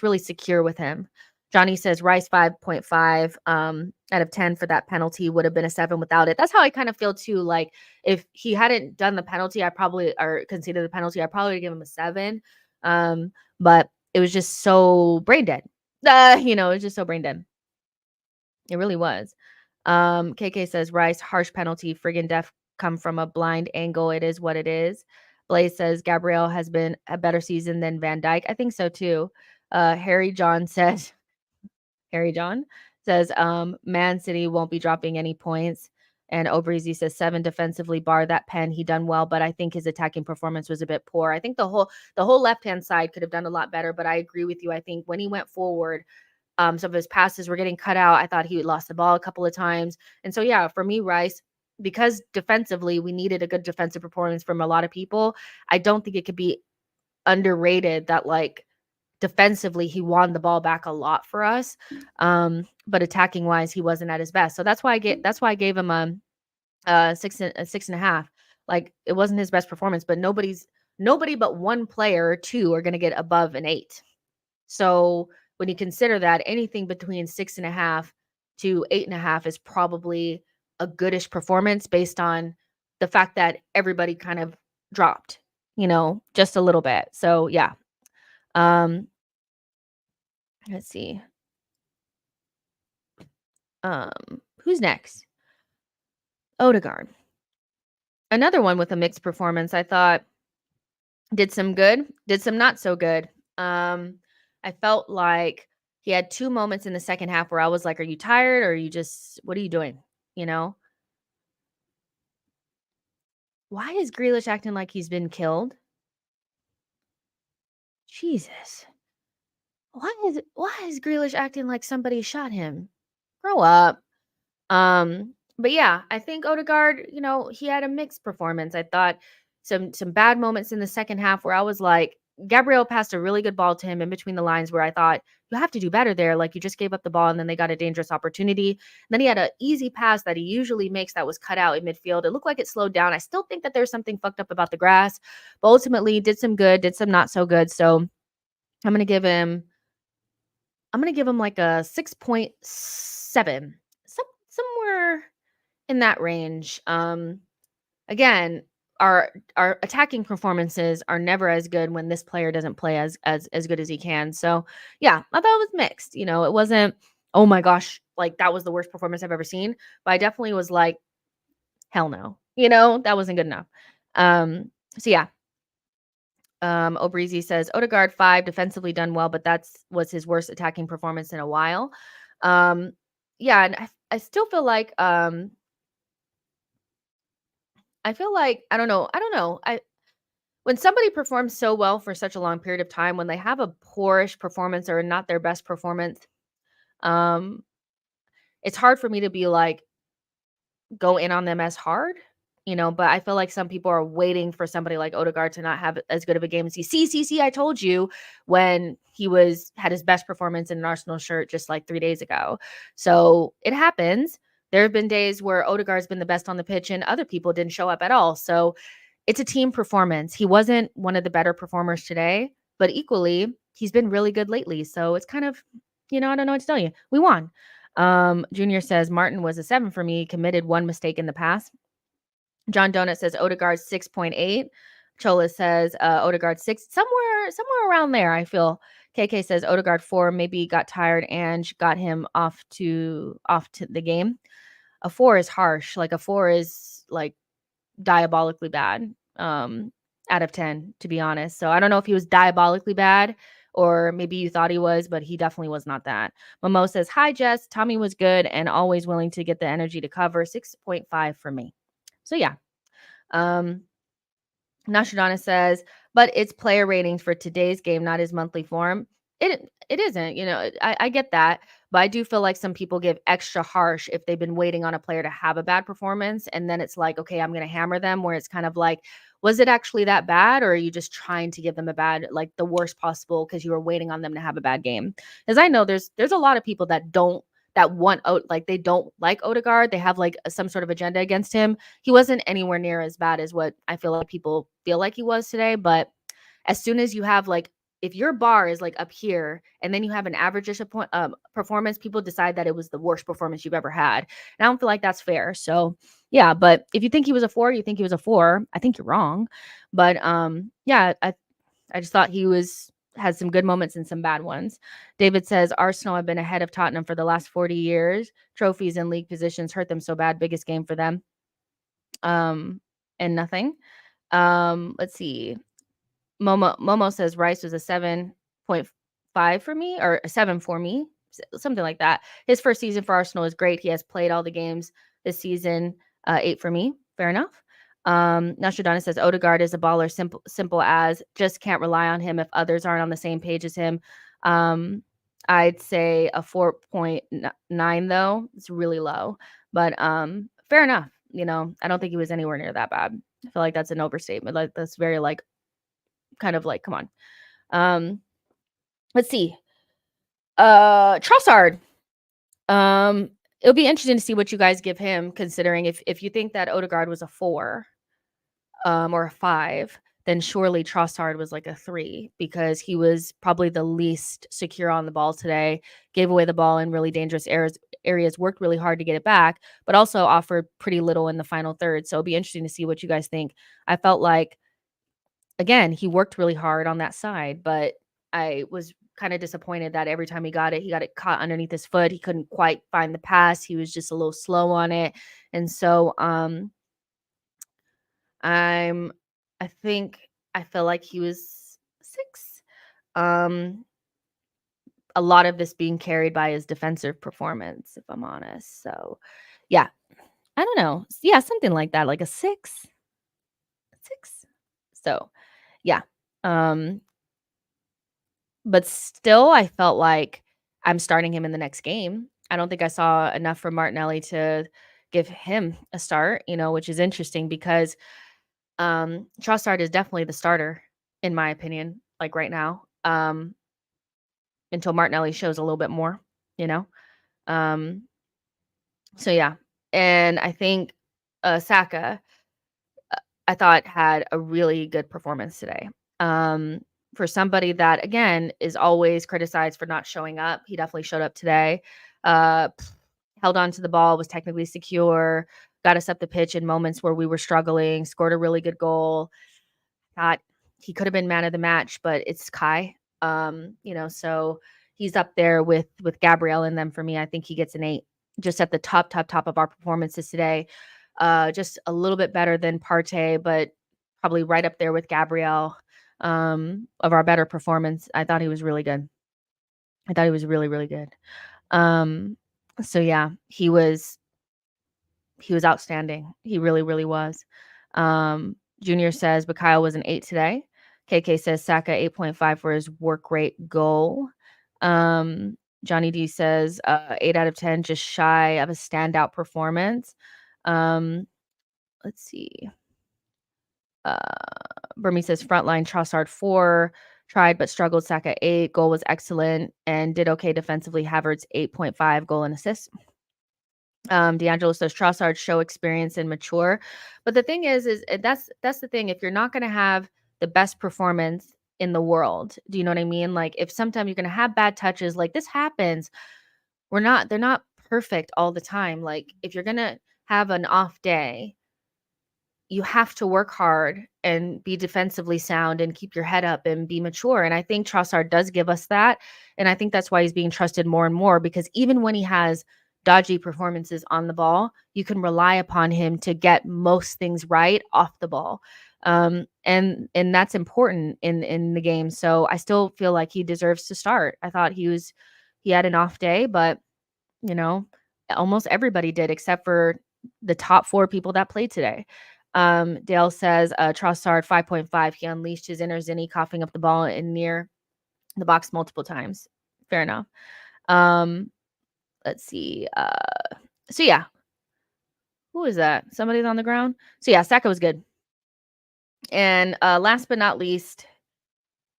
really secure with him. Johnny says Rice 5.5 out of 10 for that penalty, would have been a 7 without it. That's how I kind of feel too. Like if he hadn't done the penalty, or conceded the penalty, I probably would give him a 7. But it was just so brain dead. It was just so brain dead. It really was. KK says Rice, harsh penalty, friggin' def come from a blind angle. It is what it is. Blaze says Gabriel has been a better season than Van Dijk. I think so too. Harry John says Man City won't be dropping any points. And Obrizy says 7 defensively, bar that pen. He done well, but I think his attacking performance was a bit poor. I think the whole left-hand side could have done a lot better, but I agree with you. I think when he went forward, some of his passes were getting cut out. I thought he lost the ball a couple of times. And so, yeah, for me, Rice, because defensively we needed a good defensive performance from a lot of people, I don't think it could be underrated that, like, defensively he won the ball back a lot for us. But attacking wise, he wasn't at his best. So that's why I gave him a 6.5. Like, it wasn't his best performance, but nobody but one player or two are going to get above an 8. So when you consider that, anything between 6.5 to 8.5 is probably a goodish performance based on the fact that everybody kind of dropped, just a little bit. So yeah. Let's see. Who's next? Ødegaard. Another one with a mixed performance. I thought did some good, did some not so good. I felt like he had 2 moments in the second half where I was like, are you tired, or are you just, what are you doing? Why is Grealish acting like he's been killed? Jesus. Why is Grealish acting like somebody shot him? Grow up. But yeah, I think Ødegaard, he had a mixed performance. I thought some bad moments in the second half where I was like, Gabriel passed a really good ball to him in between the lines where I thought, you have to do better there. Like, you just gave up the ball and then they got a dangerous opportunity. And then he had an easy pass that he usually makes that was cut out in midfield. It looked like it slowed down. I still think that there's something fucked up about the grass, but ultimately did some good, did some not so good. So I'm going to give him like a 6.7, somewhere in that range. Again, our attacking performances are never as good when this player doesn't play as good as he can. So yeah, I thought it was mixed. It wasn't, oh my gosh, like that was the worst performance I've ever seen. But I definitely was like, hell no. That wasn't good enough. So yeah. Obrizy says Ødegaard 5, defensively done well, but was his worst attacking performance in a while. Yeah, and I still feel like I don't know. When somebody performs so well for such a long period of time, when they have a poorish performance or not their best performance, it's hard for me to be like, go in on them as hard, but I feel like some people are waiting for somebody like Ødegaard to not have as good of a game as he. See, I told you, when he had his best performance in an Arsenal shirt just like 3 days ago. So it happens. There have been days where Ødegaard's been the best on the pitch and other people didn't show up at all. So it's a team performance. He wasn't one of the better performers today, but equally, he's been really good lately. So it's kind of, I don't know what to tell you. We won. Junior says Martin was a 7 for me, committed 1 mistake in the pass. John Donut says Ødegaard 6.8. Chola says Ødegaard 6, somewhere around there, I feel. KK says Ødegaard 4, maybe got tired and got him off to the game. A 4 is harsh. Like, a 4 is like diabolically bad out of 10, to be honest. So I don't know if he was diabolically bad, or maybe you thought he was, but he definitely was not that. Momo says, hi, Jess. Tommy was good and always willing to get the energy to cover. 6.5 for me. So yeah. Nashadana says, but it's player ratings for today's game, not his monthly form. It isn't, I get that, but I do feel like some people give extra harsh if they've been waiting on a player to have a bad performance, and then it's like, okay, I'm going to hammer them, where it's kind of like, was it actually that bad, or are you just trying to give them a bad, like the worst possible, because you were waiting on them to have a bad game? Because I know there's a lot of people that don't they don't like Ødegaard. They have like some sort of agenda against him. He wasn't anywhere near as bad as what I feel like people feel like he was today, but as soon as you have like if your bar is like up here and then you have an average-ish performance, people decide that it was the worst performance you've ever had. And I don't feel like that's fair. So yeah, but if you think he was a 4, you think he was a 4. I think you're wrong. But yeah, I just thought he had some good moments and some bad ones. David says Arsenal have been ahead of Tottenham for the last 40 years. Trophies and league positions hurt them so bad. Biggest game for them. And nothing. Let's see. Momo says Rice was a 7.5 for me, or a 7 for me, something like that. His first season for Arsenal is great. He has played all the games this season. 8 for me. Fair enough. Nostradamus says Ødegaard is a baller, simple as, just can't rely on him if others aren't on the same page as him. I'd say a 4.9 though. It's really low, but fair enough. You know, I don't think he was anywhere near that bad. I feel like that's an overstatement. Like that's very like kind of like, come on. Let's see. Trossard. It'll be interesting to see what you guys give him, considering if you think that Ødegaard was a 4 or a 5, then surely Trossard was like a 3, because he was probably the least secure on the ball today, gave away the ball in really dangerous areas, worked really hard to get it back, but also offered pretty little in the final third. So it'll be interesting to see what you guys think. I felt like, again, he worked really hard on that side, but I was kind of disappointed that every time he got it caught underneath his foot. He couldn't quite find the pass. He was just a little slow on it. And so I feel like he was 6. A lot of this being carried by his defensive performance, if I'm honest. So yeah, I don't know. Yeah, something like that, like a 6. 6. So yeah. But still, I felt like I'm starting him in the next game. I don't think I saw enough from Martinelli to give him a start, which is interesting because Trossard is definitely the starter, in my opinion, like right now, until Martinelli shows a little bit more, you know? Um, so yeah. And I think Saka, I thought had a really good performance today. For somebody that, again, is always criticized for not showing up, he definitely showed up today. Held on to the ball, was technically secure, got us up the pitch in moments where we were struggling, scored a really good goal. Thought he could have been man of the match, but it's Kai. So he's up there with Gabriel in them for me. I think he gets an 8, just at the top of our performances today. Just a little bit better than Partey, but probably right up there with Gabriel. Of our better performance. I thought he was really good. I thought he was really, really good. So yeah, he was outstanding. He really, really was. Junior says Bakayil was an 8 today. KK says Saka 8.5 for his work rate goal. Johnny D says 8 out of 10, just shy of a standout performance. Let's see. Burmese says frontline Trossard 4, tried but struggled. Saka 8, goal was excellent and did okay defensively. Havertz 8.5, goal and assist. D'Angelo says Trossard show experience and mature, but the thing is that's the thing. If you're not going to have the best performance in the world, do you know what I mean? Like if sometimes you're going to have bad touches, like this happens. They're not perfect all the time. Like if you're going to have an off day, you have to work hard and be defensively sound and keep your head up and be mature. And I think Trossard does give us that. And I think that's why he's being trusted more and more, because even when he has dodgy performances on the ball, you can rely upon him to get most things right off the ball. And that's important in the game. So I still feel like he deserves to start. I thought he had an off day, but almost everybody did except for the top 4 people that played today. Dale says Trossard 5.5. He unleashed his inner Zinni, coughing up the ball in near the box multiple times. Fair enough. Let's see. So yeah. Who is that? Somebody's on the ground. So yeah, Saka was good. And last but not least,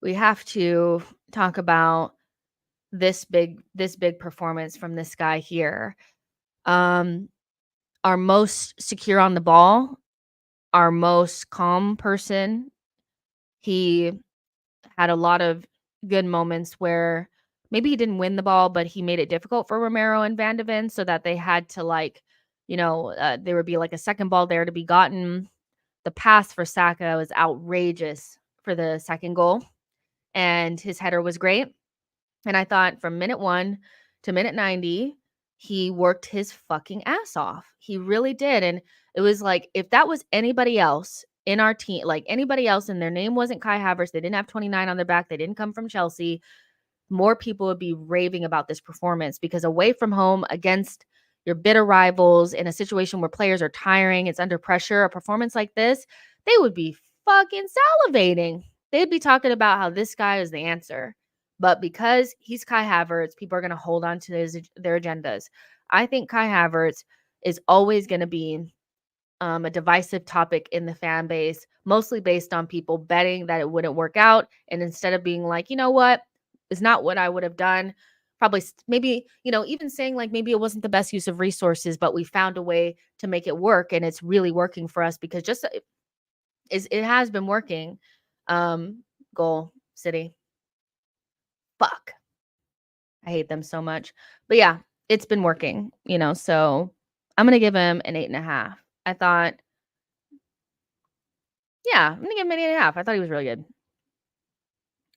we have to talk about this big performance from this guy here. Our most secure on the ball, our most calm person. He had a lot of good moments where maybe he didn't win the ball, but he made it difficult for Romero and Van de Ven so that they had to there would be like a second ball there to be gotten. The pass for Saka was outrageous for the second goal, and his header was great. And I thought from minute 1 to minute 90, he worked his fucking ass off. He really did. And it was like, if that was anybody else in our team, like anybody else, and their name wasn't Kai Havertz, they didn't have 29 on their back, they didn't come from Chelsea, more people would be raving about this performance, because away from home against your bitter rivals in a situation where players are tiring, it's under pressure, a performance like this, they would be fucking salivating. They'd be talking about how this guy is the answer. But because he's Kai Havertz, people are going to hold on to their agendas. I think Kai Havertz is always going to be a divisive topic in the fan base, mostly based on people betting that it wouldn't work out. And instead of being like, you know what, it's not what I would have done. Probably maybe, even saying like maybe it wasn't the best use of resources, but we found a way to make it work. And it's really working for us because it has been working. Goal City. Fuck. I hate them so much. But yeah, it's been working, so I'm going to give him an 8.5. I thought, yeah, I'm going to give him an 8.5. I thought he was really good.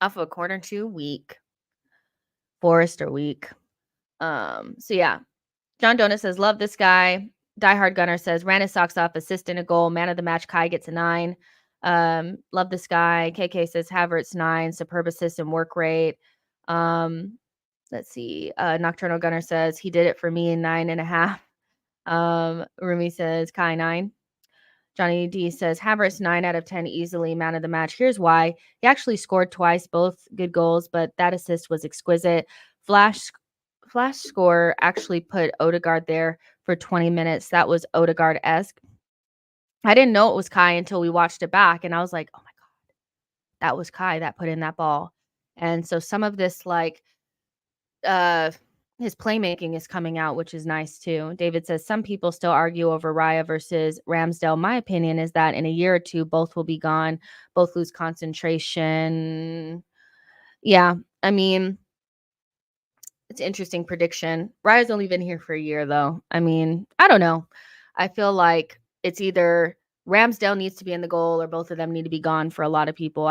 Off of a corner 2 week. Forrester week. So yeah. John Donut says, love this guy. Diehard Gunner says, ran his socks off, assist in a goal. Man of the match, Kai gets a 9. Love this guy. KK says, Havertz 9, superb assist and work rate. Let's see. Nocturnal Gunner says, he did it for me in 9.5. Rumi says, Kai 9. Johnny D says, Havertz 9 out of 10, easily man of the match. Here's why. He actually scored twice, both good goals, but that assist was exquisite. Flash score actually put Ødegaard there for 20 minutes. That was Ødegaard-esque. I didn't know it was Kai until we watched it back, and I was like, oh my God, that was Kai that put in that ball. And so some of this, his playmaking is coming out, which is nice too. David says, some people still argue over Raya versus Ramsdale. My opinion is that in a year or two, both will be gone. Both lose concentration. Yeah, I mean, it's an interesting prediction. Raya's only been here for a year, though. I mean, I don't know. I feel like it's either Ramsdale needs to be in the goal or both of them need to be gone for a lot of people.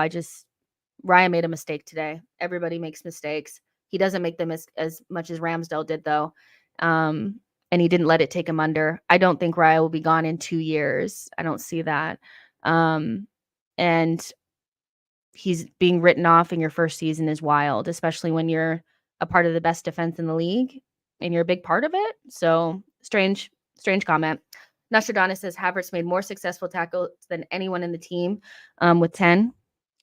Raya made a mistake today. Everybody makes mistakes. He doesn't make them as much as Ramsdale did, though. And he didn't let it take him under. I don't think Raya will be gone in 2 years. I don't see that. And he's being written off in your first season is wild, especially when you're a part of the best defense in the league and you're a big part of it. So strange comment. Nostradamus says Havertz made more successful tackles than anyone in the team with 10.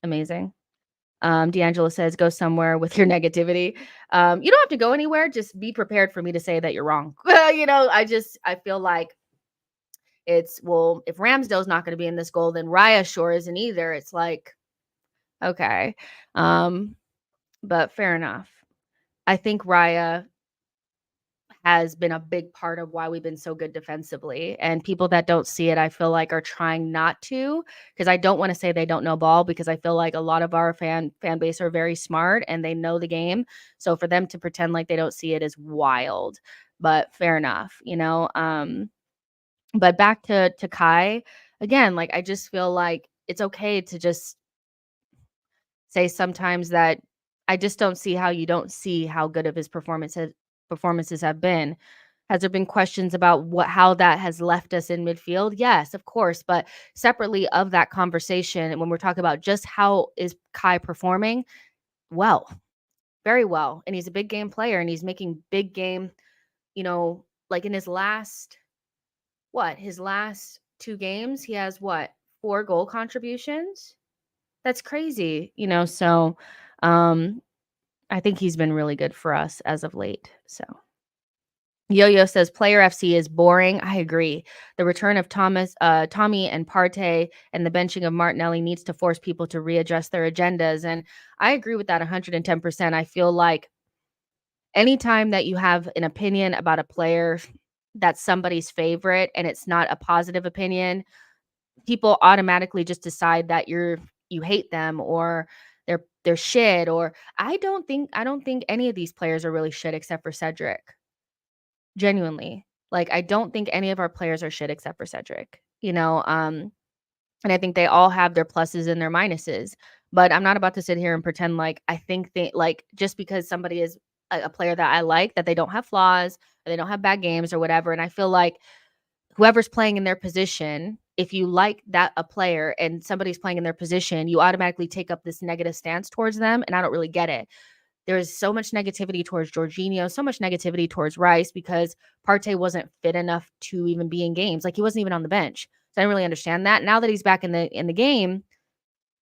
Amazing. D'Angelo says, go somewhere with your negativity. You don't have to go anywhere. Just be prepared for me to say that you're wrong. I feel like if Ramsdale's not going to be in this goal, then Raya sure isn't either. It's like, okay. But fair enough. I think Raya has been a big part of why we've been so good defensively. And people that don't see it, I feel like, are trying not to, because I don't want to say they don't know ball, because I feel like a lot of our fan base are very smart and they know the game. So for them to pretend like they don't see it is wild, but fair enough, But back to Kai, again, like, I just feel like it's okay to just say sometimes that I just don't see how you don't see how good of his performances have been. Has there been questions about how that has left us in midfield? Yes, of course. But separately of that conversation, when we're talking about just how is Kai performing, well, very well. And he's a big game player and he's making big game, like in his last 2 games, he has 4 goal contributions? That's crazy, so I think he's been really good for us as of late. So Yo-Yo says Player FC is boring. I agree. The return of Tommy and Partey and the benching of Martinelli needs to force people to readjust their agendas. And I agree with that 110%. I feel like anytime that you have an opinion about a player that's somebody's favorite and it's not a positive opinion, people automatically just decide that you hate them or they're shit, or I don't think any of these players are really shit except for Cedric. Genuinely. Like, I don't think any of our players are shit except for Cedric, and I think they all have their pluses and their minuses. But I'm not about to sit here and pretend like I think like, just because somebody is a player that I like, that they don't have flaws, or they don't have bad games or whatever. And I feel like whoever's playing in their position, if you like a player and somebody's playing in their position, you automatically take up this negative stance towards them. And I don't really get it. There's so much negativity towards Jorginho, so much negativity towards Rice because Partey wasn't fit enough to even be in games. Like, he wasn't even on the bench. So I don't really understand that. Now that he's back in the game,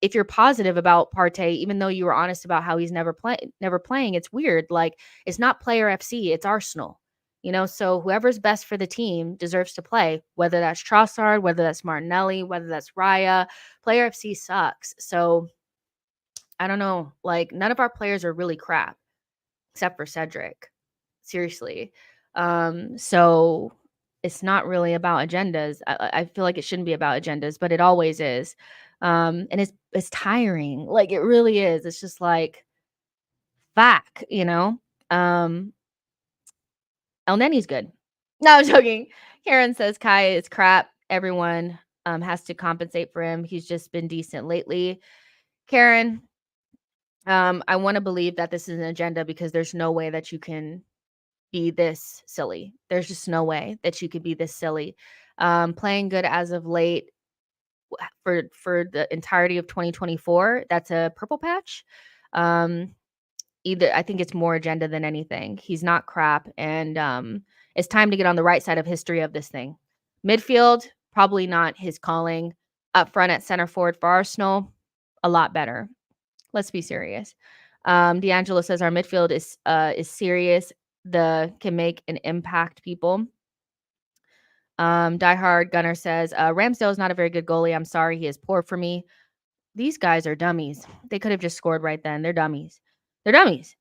if you're positive about Partey, even though you were honest about how he's never playing, it's weird. Like, it's not Player FC, it's Arsenal. So whoever's best for the team deserves to play, whether that's Trossard, whether that's Martinelli, whether that's Raya. Player FC sucks. So I don't know. Like, none of our players are really crap except for Cedric. Seriously. So it's not really about agendas. I feel like it shouldn't be about agendas, but it always is. And it's tiring. Like, it really is. It's just like, fuck, El Nenny's good. No, I'm joking. Karen says Kai is crap. Everyone has to compensate for him. He's just been decent lately. Karen, I want to believe that this is an agenda, because there's no way that you can be this silly. There's just no way that you could be this silly. Playing good as of late for the entirety of 2024, that's a purple patch. I think it's more agenda than anything. He's not crap, and it's time to get on the right side of history of this thing. Midfield, probably not his calling. Up front at center forward for Arsenal, a lot better. Let's be serious. D'Angelo says our midfield is serious. Can make an impact, people. Die Hard Gunner says Ramsdale is not a very good goalie. I'm sorry, he is poor for me. These guys are dummies. They could have just scored right then. They're dummies. They're dummies.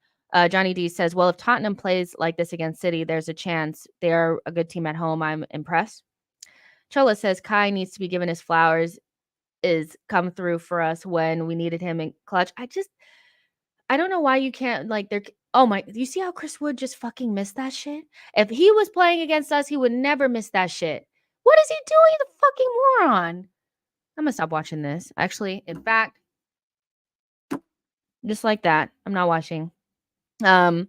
Johnny D says, well, if Tottenham plays like this against City, there's a chance. They're a good team at home. I'm impressed. Chola says Kai needs to be given his flowers. Is come through for us when we needed him in clutch. I don't know why you can't, like, oh my, you see how Chris Wood just fucking missed that shit? If he was playing against us, he would never miss that shit. What is he doing, the fucking moron? I'm gonna stop watching this. Actually, in fact, just like that, I'm not watching. But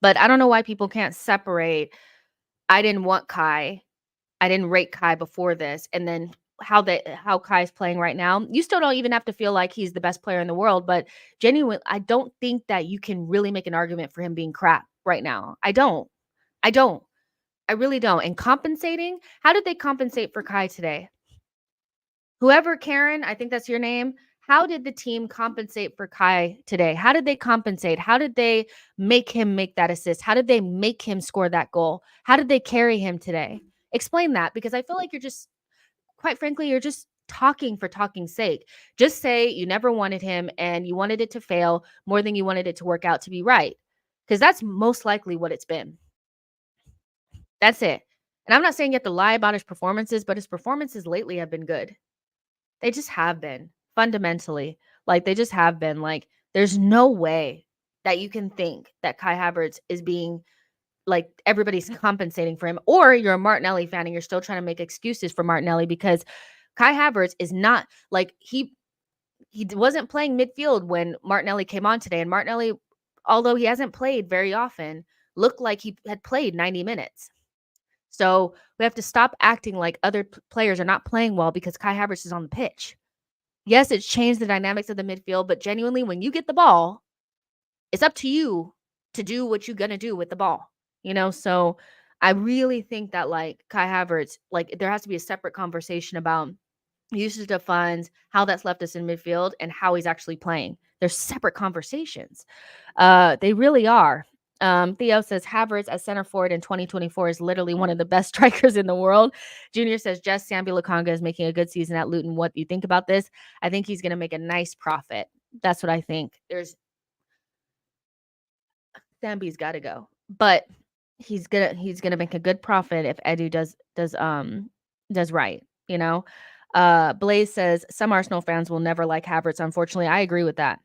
I don't know why people can't separate. I didn't want Kai. I didn't rate Kai before this, and then how Kai's playing right now. You still don't even have to feel like he's the best player in the world, but genuinely, I don't think that you can really make an argument for him being crap right now. I don't. I really don't. And compensating, how did they compensate for Kai today? Whoever, Karen, I think that's your name. How did the team compensate for Kai today? How did they compensate? How did they make him make that assist? How did they make him score that goal? How did they carry him today? Explain that, because I feel like you're just, quite frankly, you're just talking for talking's sake. Just say you never wanted him and you wanted it to fail more than you wanted it to work out to be right, because that's most likely what it's been. That's it. And I'm not saying you have to lie about his performances, but his performances lately have been good. They just have been, fundamentally. Like, they just have been. Like, there's no way that you can think that Kai Havertz is being, like, everybody's compensating for him, or you're a Martinelli fan and you're still trying to make excuses for Martinelli, because Kai Havertz is not, like, he wasn't playing midfield when Martinelli came on today. And Martinelli, although he hasn't played very often, looked like he had played 90 minutes. So we have to stop acting like other players are not playing well because Kai Havertz is on the pitch. Yes, it's changed the dynamics of the midfield, but genuinely, when you get the ball, it's up to you to do what you're going to do with the ball, So I really think that, like, Kai Havertz, like, there has to be a separate conversation about usage of funds, how that's left us in midfield, and how he's actually playing. They're separate conversations. They really are. Theo says Havertz as center forward in 2024 is literally one of the best strikers in the world. Junior says Jess Sambi Lakanga is making a good season at Luton. What do you think about this? I think he's going to make a nice profit. That's what I think. Sambi's got to go, but he's gonna make a good profit if Edu does right. Blaze says some Arsenal fans will never like Havertz. Unfortunately, I agree with that.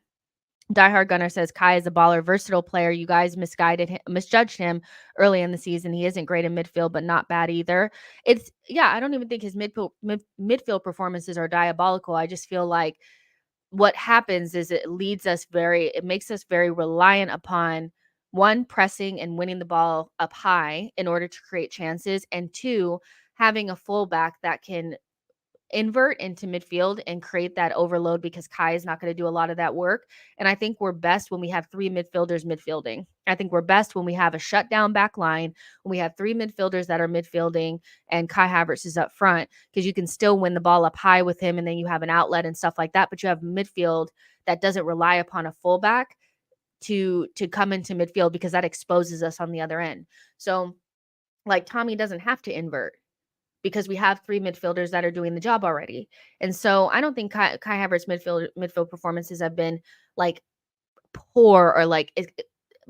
Diehard Gunner says Kai is a baller, versatile player. You guys misjudged him early in the season. He isn't great in midfield, but not bad either. I don't even think his midfield performances are diabolical. I just feel like what happens is it makes us very reliant upon one, pressing and winning the ball up high in order to create chances, and two, having a fullback that can invert into midfield and create that overload because Kai is not going to do a lot of that work. And I think we're best when we have three midfielders midfielding. I think we're best when we have a shutdown back line, when we have three midfielders that are midfielding and Kai Havertz is up front, because you can still win the ball up high with him and then you have an outlet and stuff like that. But you have midfield that doesn't rely upon a fullback to come into midfield because that exposes us on the other end. So like Tommy doesn't have to invert because we have three midfielders that are doing the job already. And so I don't think Kai Havertz midfield performances have been like poor or like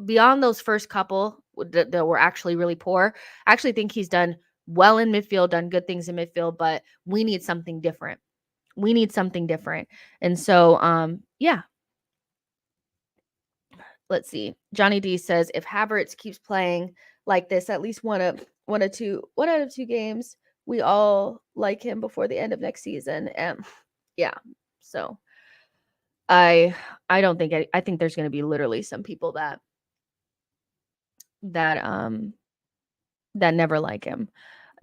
beyond those first couple that were actually really poor. I actually think he's done well in midfield, done good things in midfield, but we need something different. We need something different. And so yeah. Let's see. Johnny D says if Havertz keeps playing like this, at least one out of two games, we all like him before the end of next season. And yeah, so I don't think I think there's going to be literally some people that never like him.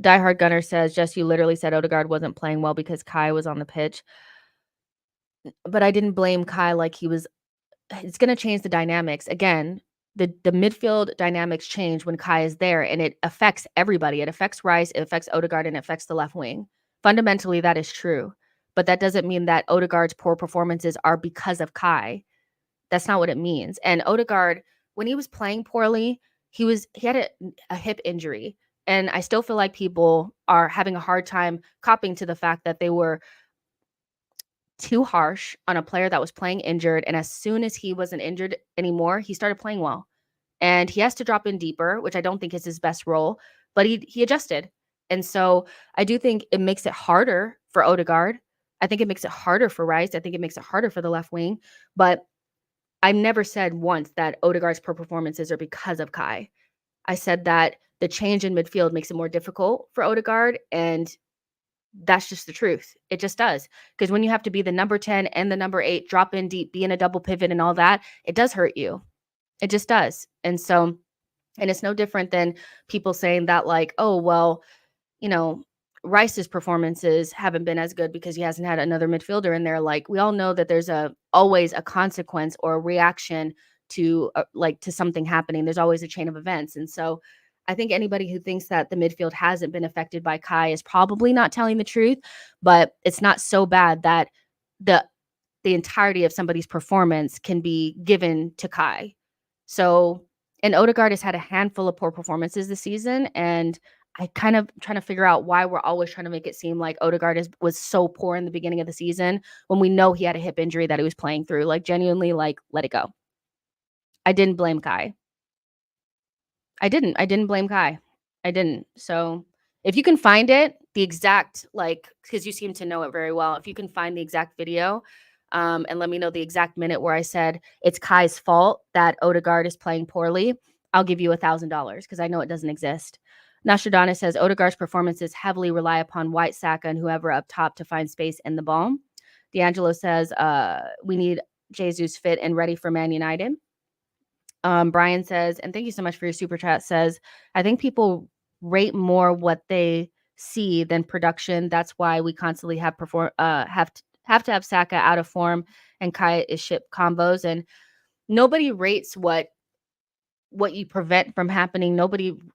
Diehard Gunner says, Jess, you literally said Ødegaard wasn't playing well because Kai was on the pitch. But I didn't blame Kai like he was. It's going to change the dynamics. Again, the midfield dynamics change when Kai is there, and it affects everybody. It affects Rice, it affects Ødegaard, and it affects the left wing. Fundamentally, that is true. But that doesn't mean that Ødegaard's poor performances are because of Kai. That's not what it means. And Ødegaard, when he was playing poorly, he had a hip injury. And I still feel like people are having a hard time copping to the fact that they were too harsh on a player that was playing injured. And as soon as he wasn't injured anymore, he started playing well. And he has to drop in deeper, which I don't think is his best role, but he adjusted. And so I do think it makes it harder for Ødegaard. I think it makes it harder for Rice. I think it makes it harder for the left wing. But I never said once that Ødegaard's poor performances are because of Kai. I said that the change in midfield makes it more difficult for Ødegaard, and that's just the truth. It just does. Because when you have to be the number 10 and the number 8, drop in deep, be in a double pivot and all that, it does hurt you. It just does. And so, and it's no different than people saying that like, oh, well, Rice's performances haven't been as good because he hasn't had another midfielder in there. Like, we all know that there's always a consequence or a reaction to to something happening. There's always a chain of events. And so I think anybody who thinks that the midfield hasn't been affected by Kai is probably not telling the truth, but it's not so bad that the entirety of somebody's performance can be given to Kai. So, and Ødegaard has had a handful of poor performances this season, and I kind of trying to figure out why we're always trying to make it seem like Ødegaard was so poor in the beginning of the season when we know he had a hip injury that he was playing through. Like, genuinely, like, let it go. I didn't blame Kai. I didn't blame Kai. I didn't. So if you can find it, the exact, because you seem to know it very well, if you can find the exact video and let me know the exact minute where I said it's Kai's fault that Ødegaard is playing poorly, I'll give you $1,000 because I know it doesn't exist. Nostradamus says Ødegaard's performances heavily rely upon White, Saka, and whoever up top to find space in the ball. D'Angelo says we need Jesus fit and ready for Man United. Brian says, and thank you so much for your super chat, says, I think people rate more what they see than production. That's why we constantly have to have Saka out of form and Kai is ship combos. And nobody rates what you prevent from happening.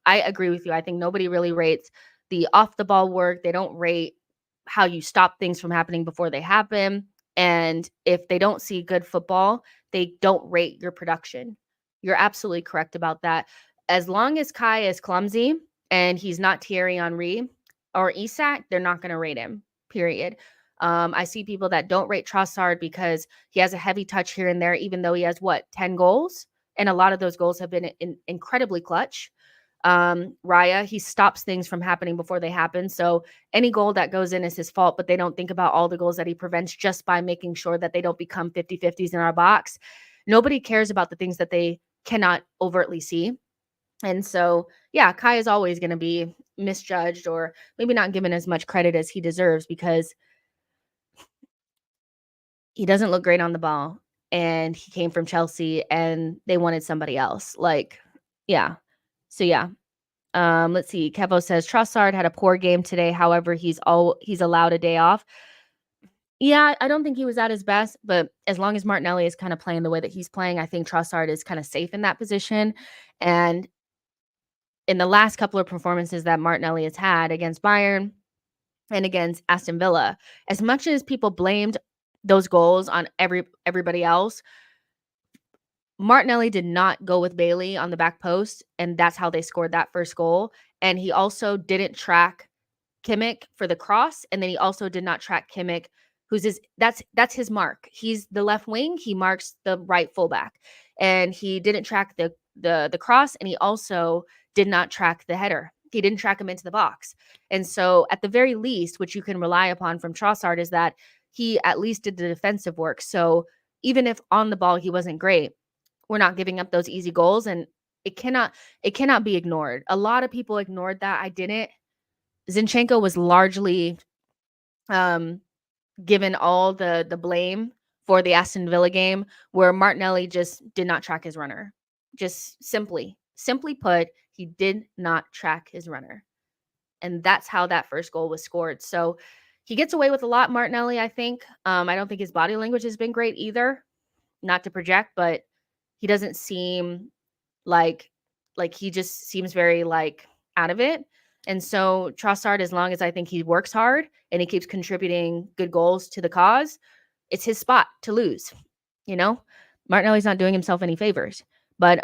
I agree with you. I think nobody really rates the off the ball work. They don't rate how you stop things from happening before they happen. And if they don't see good football, they don't rate your production. You're absolutely correct about that. As long as Kai is clumsy and he's not Thierry Henry or Isak, they're not going to rate him, period. I see people that don't rate Trossard because he has a heavy touch here and there, even though he has, 10 goals? And a lot of those goals have been incredibly clutch. Raya, he stops things from happening before they happen. So any goal that goes in is his fault, but they don't think about all the goals that he prevents just by making sure that they don't become 50-50s in our box. nobody cares about the things that they cannot overtly see. And so, yeah, Kai is always going to be misjudged or maybe not given as much credit as he deserves because he doesn't look great on the ball and he came from Chelsea and they wanted somebody else. Like, yeah. So yeah. Let's see. Kevo says Trossard had a poor game today. However, he's allowed a day off. Yeah, I don't think he was at his best, but as long as Martinelli is kind of playing the way that he's playing, I think Trossard is kind of safe in that position. And in the last couple of performances that Martinelli has had against Bayern and against Aston Villa, as much as people blamed those goals on everybody else, Martinelli did not go with Bailey on the back post, and that's how they scored that first goal. And he also didn't track Kimmich for the cross, and then he also did not track Kimmich, that's his mark. He's the left wing, he marks the right fullback. And he didn't track the cross, and he also did not track the header. He didn't track him into the box. And so at the very least, which you can rely upon from Trossard is that he at least did the defensive work. So even if on the ball he wasn't great, we're not giving up those easy goals, and it cannot be ignored. A lot of people ignored that. I didn't. Zinchenko was largely given all the blame for the Aston Villa game, where Martinelli just did not track his runner. Just simply put, he did not track his runner. And that's how that first goal was scored. So he gets away with a lot, Martinelli, I think. I don't think his body language has been great either. Not to project, but he doesn't seem like he just seems very out of it. And so Trossard, as long as I think he works hard and he keeps contributing good goals to the cause, it's his spot to lose. Martinelli's not doing himself any favors. But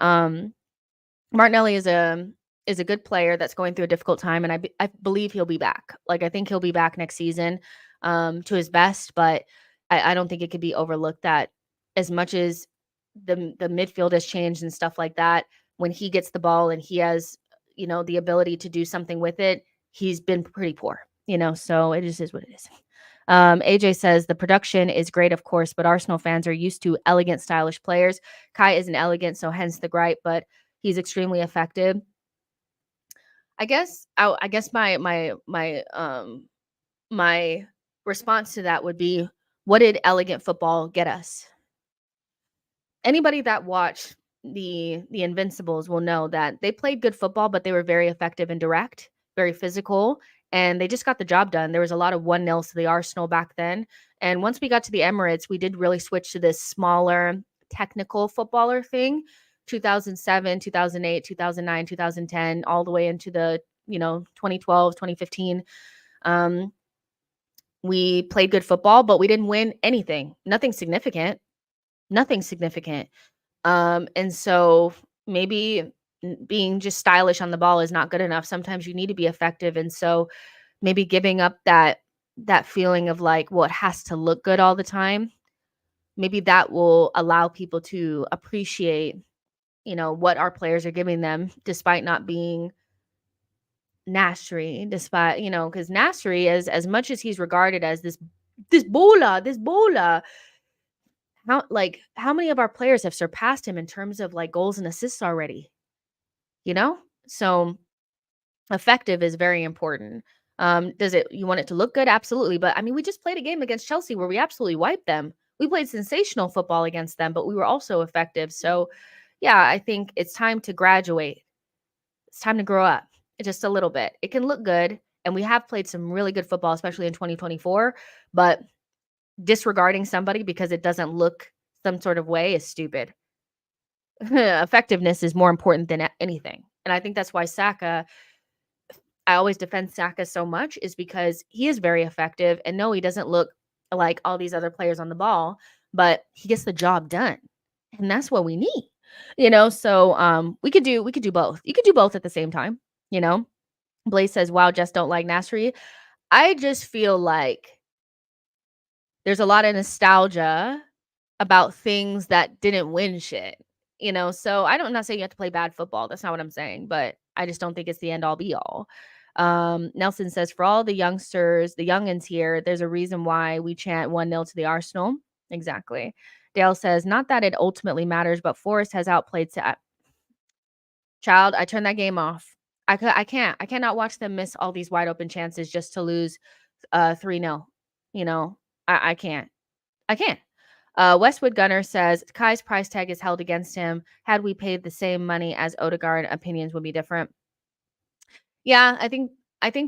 Martinelli is a good player that's going through a difficult time, and I believe he'll be back. I think he'll be back next season to his best, but I don't think it could be overlooked that as much as the midfield has changed and stuff like that, when he gets the ball and he has, the ability to do something with it, he's been pretty poor, so it just is what it is. AJ says the production is great, of course, but Arsenal fans are used to elegant, stylish players. Kai isn't elegant, so hence the gripe, but he's extremely effective. I guess my response to that would be, what did elegant football get us? Anybody that watched the Invincibles will know that they played good football, but they were very effective and direct, very physical, and they just got the job done. There was a lot of 1-0 to the Arsenal back then. And once we got to the Emirates, we did really switch to this smaller, technical footballer thing. 2007, 2008, 2009, 2010, all the way into the, 2012, 2015. We played good football, but we didn't win anything. Nothing significant. And so maybe being just stylish on the ball is not good enough. Sometimes you need to be effective. And so maybe giving up that feeling of it has to look good all the time, maybe that will allow people to appreciate, what our players are giving them, despite not being Nasri, despite, because Nasri, as much as he's regarded as this bowler, how many of our players have surpassed him in terms of goals and assists already? So effective is very important. You want it to look good? Absolutely. But I mean, we just played a game against Chelsea where we absolutely wiped them. We played sensational football against them, but we were also effective. So yeah, I think it's time to graduate. It's time to grow up just a little bit. It can look good, and we have played some really good football, especially in 2024, but disregarding somebody because it doesn't look some sort of way is stupid. Effectiveness is more important than anything. And I think that's why I always defend Saka so much, is because he is very effective. And no, he doesn't look like all these other players on the ball, but he gets the job done. And that's what we need. So we could do both. You could do both at the same time. Blaze says, wow, just don't like Nasri. I just feel like there's a lot of nostalgia about things that didn't win shit, so I'm not saying you have to play bad football. That's not what I'm saying, but I just don't think it's the end all be all. Nelson says, for all the youngsters, the youngins here, there's a reason why we chant 1-0 to the Arsenal. Exactly. Dale says, not that it ultimately matters, but Forrest has outplayed Child, I turned that game off. I can't. I cannot watch them miss all these wide open chances just to lose 3-0. You know, I can't. I can't. Westwood Gunner says Kai's price tag is held against him. Had we paid the same money as Ødegaard, opinions would be different. Yeah, I think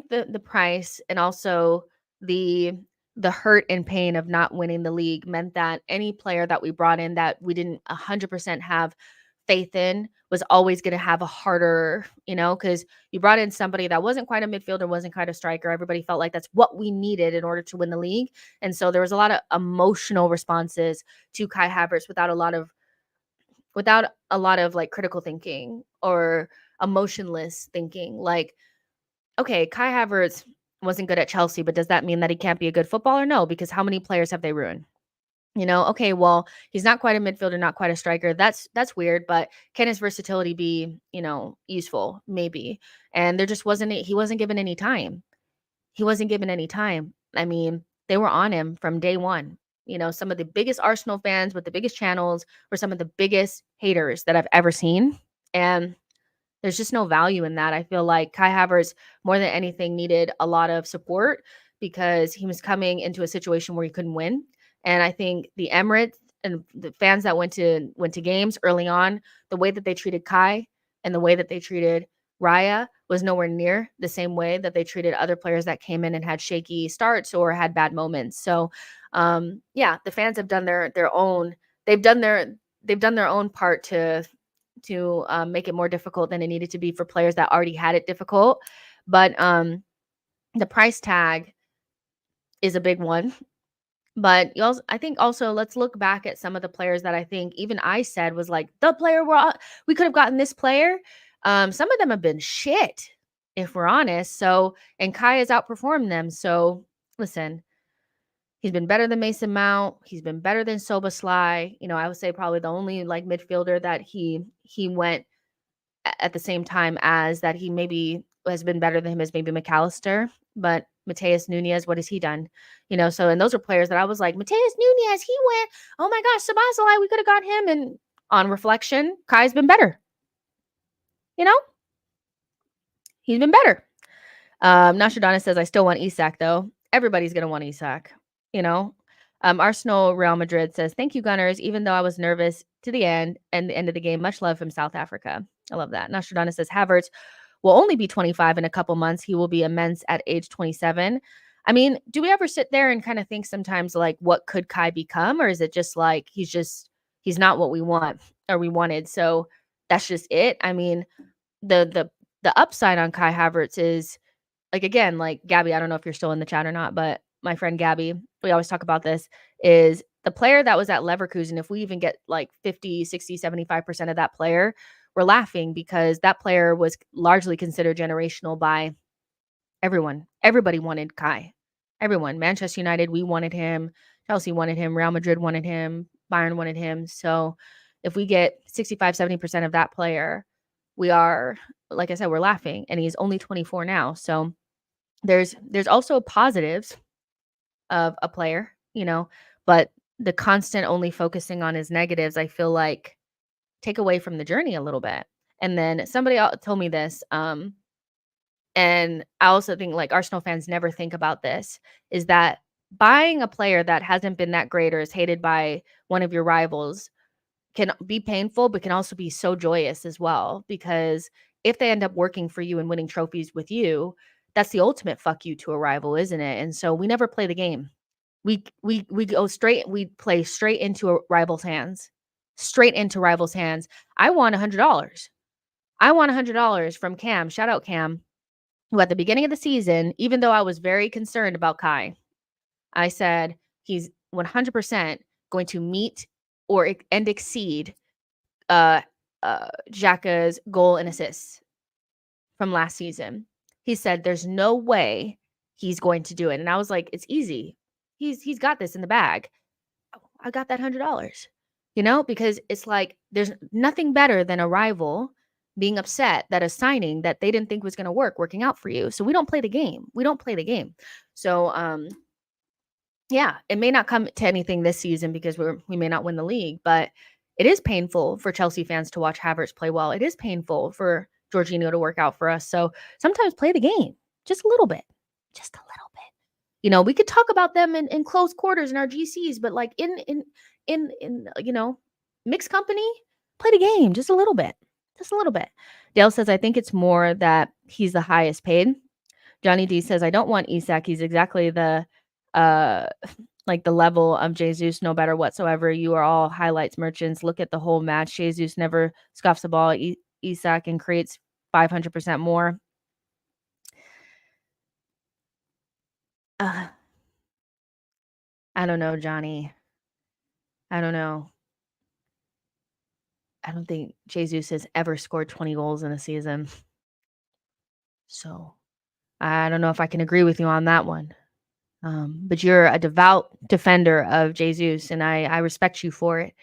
the price and also the the hurt and pain of not winning the league meant that any player that we brought in that we didn't 100% have faith in was always going to have a harder, because you brought in somebody that wasn't quite a midfielder, wasn't quite a striker. Everybody felt like that's what we needed in order to win the league. And so there was a lot of emotional responses to Kai Havertz without a lot of like critical thinking or emotionless thinking. Like, okay, Kai Havertz wasn't good at Chelsea, but does that mean that he can't be a good footballer? No, because how many players have they ruined? Okay, well, he's not quite a midfielder, not quite a striker. That's weird, but can his versatility be, useful? Maybe. And there just wasn't he wasn't given any time. He wasn't given any time. I mean, they were on him from day one. Some of the biggest Arsenal fans with the biggest channels were some of the biggest haters that I've ever seen. And there's just no value in that. I feel like Kai Havertz, more than anything, needed a lot of support because he was coming into a situation where he couldn't win. And I think the Emirates and the fans that went to games early on, the way that they treated Kai and the way that they treated Raya was nowhere near the same way that they treated other players that came in and had shaky starts or had bad moments. So, yeah, the fans have done their own. They've done their own part to make it more difficult than it needed to be for players that already had it difficult. But the price tag is a big one. But I think also let's look back at some of the players that I think even I said was like the player we could have gotten this player. Some of them have been shit, if we're honest. So, and Kai has outperformed them. So listen, he's been better than Mason Mount. He's been better than Soboslai. I would say probably the only like midfielder that he went at the same time as that he maybe has been better than him is maybe McAllister. But Mateus Nunes, what has he done? So and those are players that I was like, Mateus Nunes, he went, oh my gosh, Soboslai, we could have got him. And on reflection, Kai's been better. He's been better. Nostradamus says, I still want Isak, though. Everybody's going to want Isak, Arsenal Real Madrid says, thank you, Gunners, even though I was nervous to the end and the end of the game. Much love from South Africa. I love that. Nostradamus says, Havertz will only be 25 in a couple months. He will be immense at age 27. I mean, do we ever sit there and kind of think sometimes like, what could Kai become? Or is it just like, he's not what we want or we wanted. So that's just it. I mean, the upside on Kai Havertz is like, again, like Gabby, I don't know if you're still in the chat or not, but my friend Gabby, we always talk about this, is the player that was at Leverkusen. If we even get like 50, 60, 75% of that player, we're laughing because that player was largely considered generational by everyone. Everybody wanted Kai. Everyone. Manchester United, we wanted him. Chelsea wanted him. Real Madrid wanted him. Bayern wanted him. So if we get 65, 70% of that player, we are, like I said, we're laughing. And he's only 24 now. So there's also positives of a player, but the constant only focusing on his negatives, I feel like take away from the journey a little bit. And then somebody else told me this, and I also think like Arsenal fans never think about this, is that buying a player that hasn't been that great or is hated by one of your rivals can be painful, but can also be so joyous as well. Because if they end up working for you and winning trophies with you, that's the ultimate fuck you to a rival, isn't it? And so we never play the game. We go straight, we play straight into a rival's hands. Straight into rival's hands. I want $100. I want $100 from Cam. Shout out Cam, who at the beginning of the season, even though I was very concerned about Kai, I said he's 100% going to meet and exceed Xhaka's goal and assists from last season. He said there's no way he's going to do it. And I was like, it's easy. He's got this in the bag. I got that $100. Because it's like there's nothing better than a rival being upset that a signing that they didn't think was going to working out for you. So we don't play the game. We don't play the game. So yeah, it may not come to anything this season because we may not win the league, but it is painful for Chelsea fans to watch Havertz play well. It is painful for Jorginho to work out for us. So sometimes play the game just a little bit, just a little bit. You know, we could talk about them in close quarters in our GCs, but like in you know, mixed company, play the game just a little bit, just a little bit. Dale says, I think it's more that he's the highest paid. Johnny D says, I don't want Isak. He's exactly the uh like the level of Jesus, no better whatsoever. You are all highlights merchants. Look at the whole match. Jesus never scuffs the ball. Isak and creates 500% more. I don't know, Johnny. I don't know. I don't think Jesus has ever scored 20 goals in a season. So I don't know if I can agree with you on that one. But you're a devout defender of Jesus, and I respect you for it.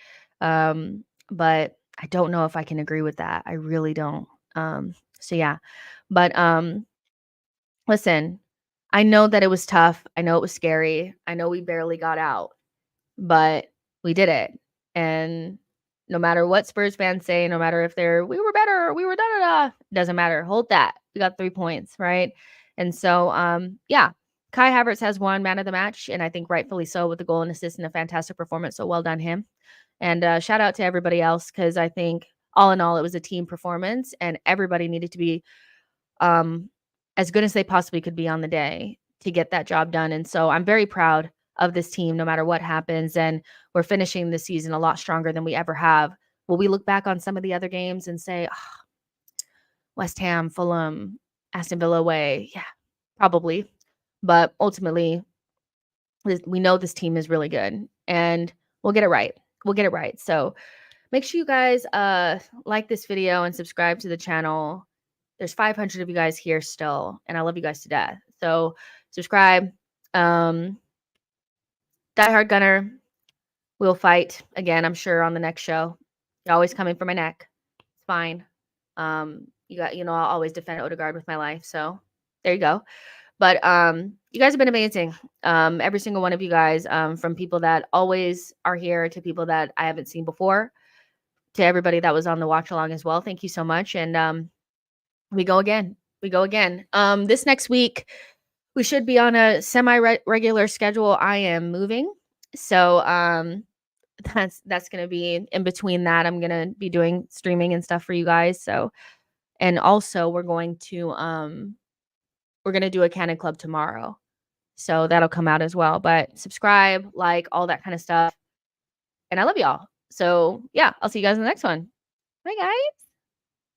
But I don't know if I can agree with that. I really don't. So yeah. But listen, I know that it was tough. I know it was scary. I know we barely got out, but we did it. And no matter what Spurs fans say, no matter if they're we were better, we were da da da, doesn't matter. Hold that. We got 3 points, right? And so yeah, Kai Havertz has won man of the match, and I think rightfully so with the goal and assist and a fantastic performance. So well done him. And shout out to everybody else because I think all in all it was a team performance and everybody needed to be um as good as they possibly could be on the day to get that job done. And so I'm very proud of this team no matter what happens. And we're finishing the season a lot stronger than we ever have. Will we look back on some of the other games and say, oh, West Ham, Fulham, Aston Villa away? Yeah, probably. But ultimately, we know this team is really good and we'll get it right. We'll get it right. So make sure you guys like this video and subscribe to the channel. There's 500 of you guys here still, and I love you guys to death. So subscribe. Die Hard Gunner. We'll fight again, I'm sure, on the next show. You're always coming for my neck. It's fine. I'll always defend Ødegaard with my life. So there you go. But you guys have been amazing. Every single one of you guys, from people that always are here to people that I haven't seen before, to everybody that was on the watch along as well. Thank you so much. And we go again. We go again. This next week, we should be on a semi-regular schedule. I am moving. So that's going to be in between that. I'm going to be doing streaming and stuff for you guys. So, and also we're going to do a Canon Club tomorrow. So that'll come out as well. But subscribe, like, all that kind of stuff. And I love y'all. So yeah, I'll see you guys in the next one. Bye guys.